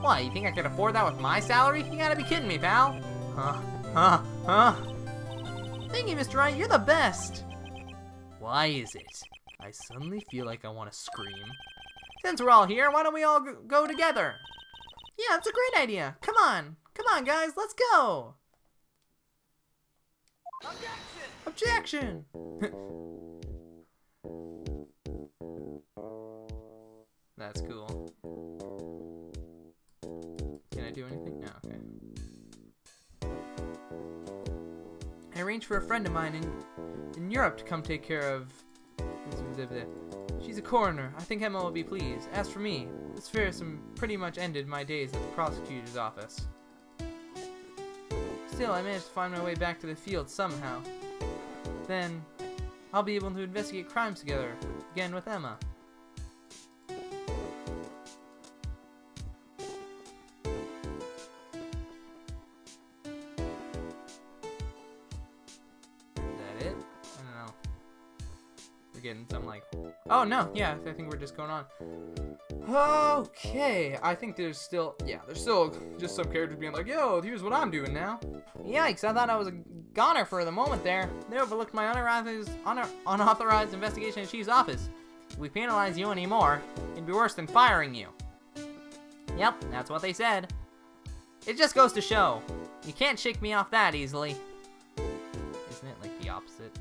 A: What, you think I could afford that with my salary? You gotta be kidding me, pal. Huh? Huh? Huh? Thank you, Mr. Wright, you're the best. Why is it? I suddenly feel like I want to scream. Since we're all here, why don't we all go together? Yeah, it's a great idea. Come on. Come on, guys, let's go. Objection! That's cool. Can I do anything? No, okay. I arranged for a friend of mine in Europe to come take care of... She's a coroner. I think Emma will be pleased. As for me, this fearsome pretty much ended my days at the prosecutor's office. Still, I managed to find my way back to the field somehow. Then, I'll be able to investigate crimes together, again with Emma. Again, so I'm like, oh no, yeah, I think we're just going on. Okay, I think there's still just some characters being like, yo, here's what I'm doing now. Yikes, I thought I was a goner for the moment there. They overlooked my unauthorized investigation at Chief's office. If we penalize you anymore, it'd be worse than firing you. Yep, that's what they said. It just goes to show, you can't shake me off that easily. Isn't it like the opposite?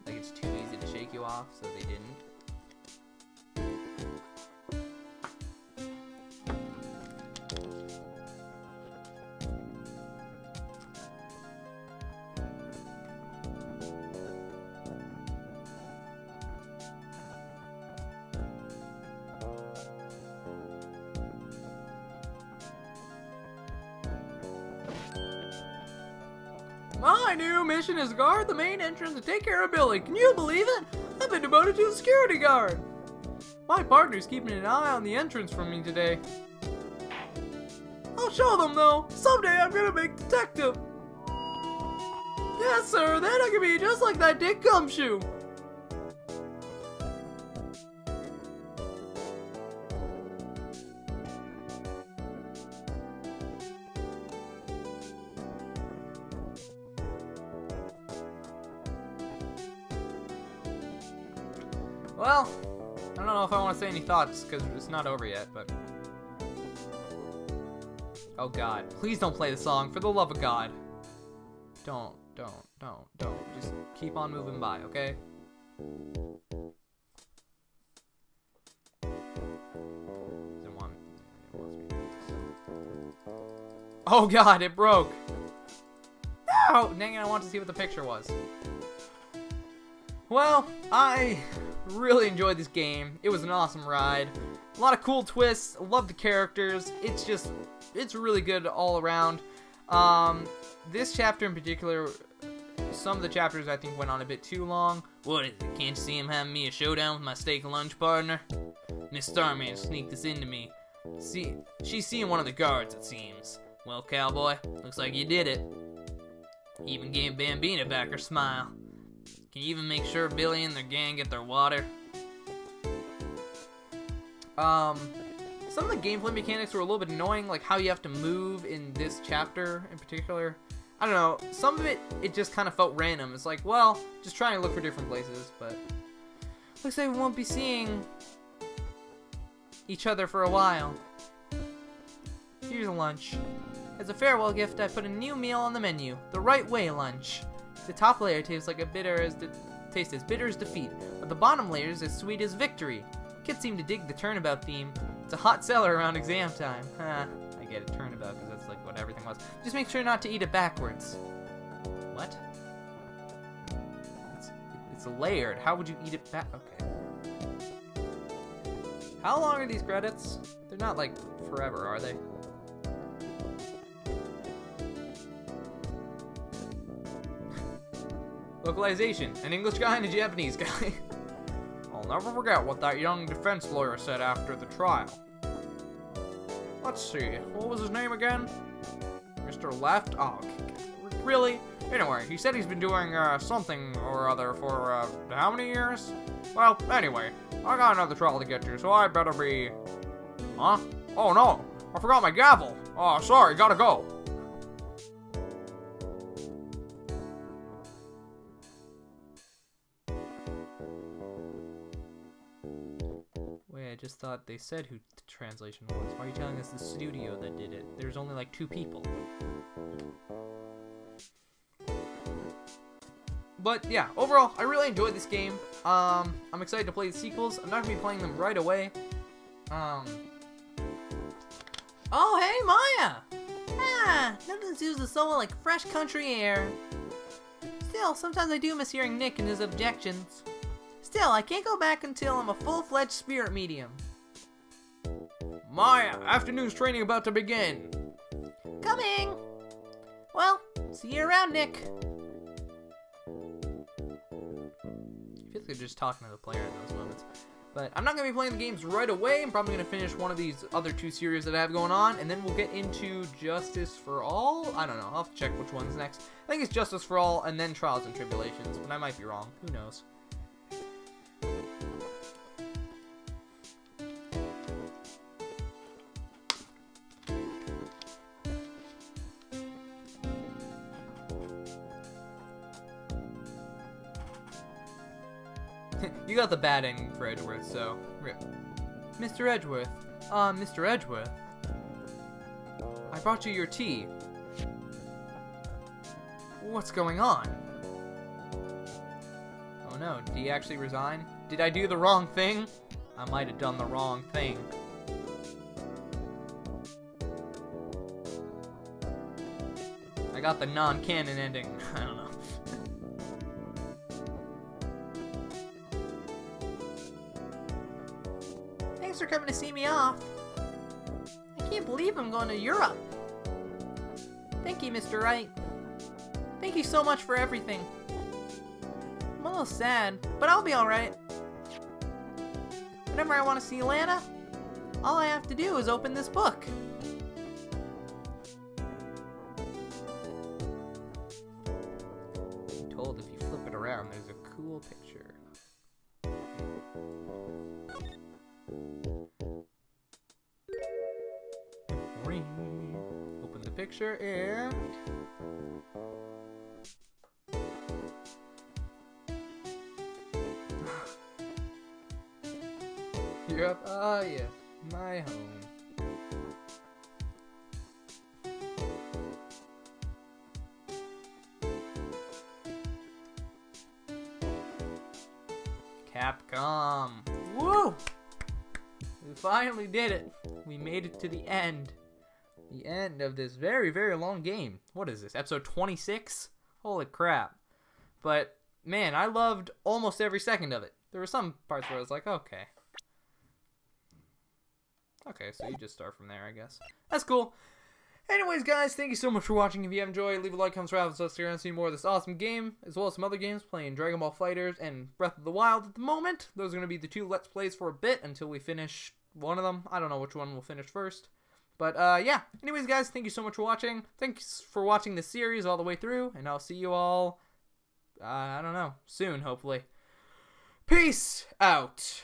A: Like it's too easy to shake you off, so they didn't. My new mission is to guard the main entrance and take care of Billy. Can you believe it? I've been demoted to a security guard. My partner's keeping an eye on the entrance for me today. I'll show them though. Someday I'm gonna make detective. Yes, sir. Then I can be just like that Dick Gumshoe. Well, I don't know if I want to say any thoughts because it's not over yet, but... Oh God, please don't play the song, for the love of God. Don't. Just keep on moving by, okay? Oh God, it broke! No! Dang it, I want to see what the picture was. Well, I really enjoyed this game. It was an awesome ride. A lot of cool twists. Love the characters. It's really good all around. This chapter in particular, some of the chapters I think went on a bit too long. What is it? Can't you see him having me a showdown with my steak lunch partner? Miss Starman sneaked this into me. See, she's seeing one of the guards, it seems. Well, cowboy, looks like you did it. Even gave Bambina back her smile. Can you even make sure Billy and their gang get their water? Some of the gameplay mechanics were a little bit annoying, like how you have to move in this chapter in particular. I don't know, some of it just kind of felt random. It's like, well, just trying to look for different places, but looks like we won't be seeing each other for a while. Here's a lunch. As a farewell gift, I put a new meal on the menu, the Right Way lunch. The top layer tastes as bitter as defeat, but the bottom layer is as sweet as victory. Kids seem to dig the turnabout theme. It's a hot seller around exam time. I get it, turnabout, because that's like what everything was. Just make sure not to eat it backwards. What? It's layered. How would you eat it back? Okay. How long are these credits? They're not like forever, are they? Localization, an English guy and a Japanese guy. I'll never forget what that young defense lawyer said after the trial. Let's see, what was his name again? Mr. Left? Oh, really? Anyway, he said he's been doing something or other for how many years? Well, anyway, I got another trial to get to, so I better be... Huh? Oh no, I forgot my gavel. Oh, sorry, gotta go. Wait, I just thought they said who the translation was. Why are you telling us the studio that did it? There's only like 2 people. But yeah, overall, I really enjoyed this game. I'm excited to play the sequels. I'm not gonna be playing them right away.
C: Oh, hey, Maya! Ah, nothing soothes the soul like fresh country air. Still, sometimes I do miss hearing Nick and his objections. Still, I can't go back until I'm a full-fledged spirit medium.
A: Maya, afternoon's training about to begin.
C: Coming! Well, see you around, Nick.
A: I feel like they're just talking to the player in those moments. But I'm not going to be playing the games right away. I'm probably going to finish one of these other 2 series that I have going on, and then we'll get into Justice for All? I don't know. I'll have to check which one's next. I think it's Justice for All, and then Trials and Tribulations, but I might be wrong. Who knows? You got the bad ending for Edgeworth, so... Mr. Edgeworth. Mr. Edgeworth. I brought you your tea. What's going on? Oh no, did he actually resign? Did I do the wrong thing? I might have done the wrong thing. I got the non-canon ending. I don't know.
C: Thanks for coming to see me off. I can't believe I'm going to Europe. Thank you, Mr. Wright. Thank you so much for everything. I'm a little sad, but I'll be alright. Whenever I want to see Lana, all I have to do is open this book.
A: I'm told if you flip it around, there's a cool picture. Open the picture and... Europe, ah yes, my home. Capcom. Woo! We finally did it. We made it to the end. The end of this very, very long game. What is this, episode 26? Holy crap. But, man, I loved almost every second of it. There were some parts where I was like, okay. Okay, so you just start from there, I guess. That's cool. Anyways, guys, thank you so much for watching. If you have enjoyed, leave a like, comment, subscribe, so you're going to see more of this awesome game, as well as some other games, playing Dragon Ball FighterZ and Breath of the Wild at the moment. Those are going to be the 2 Let's Plays for a bit until we finish one of them. I don't know which one we'll finish first. But, yeah. Anyways, guys, thank you so much for watching. Thanks for watching this series all the way through, and I'll see you all, I don't know, soon, hopefully. Peace out.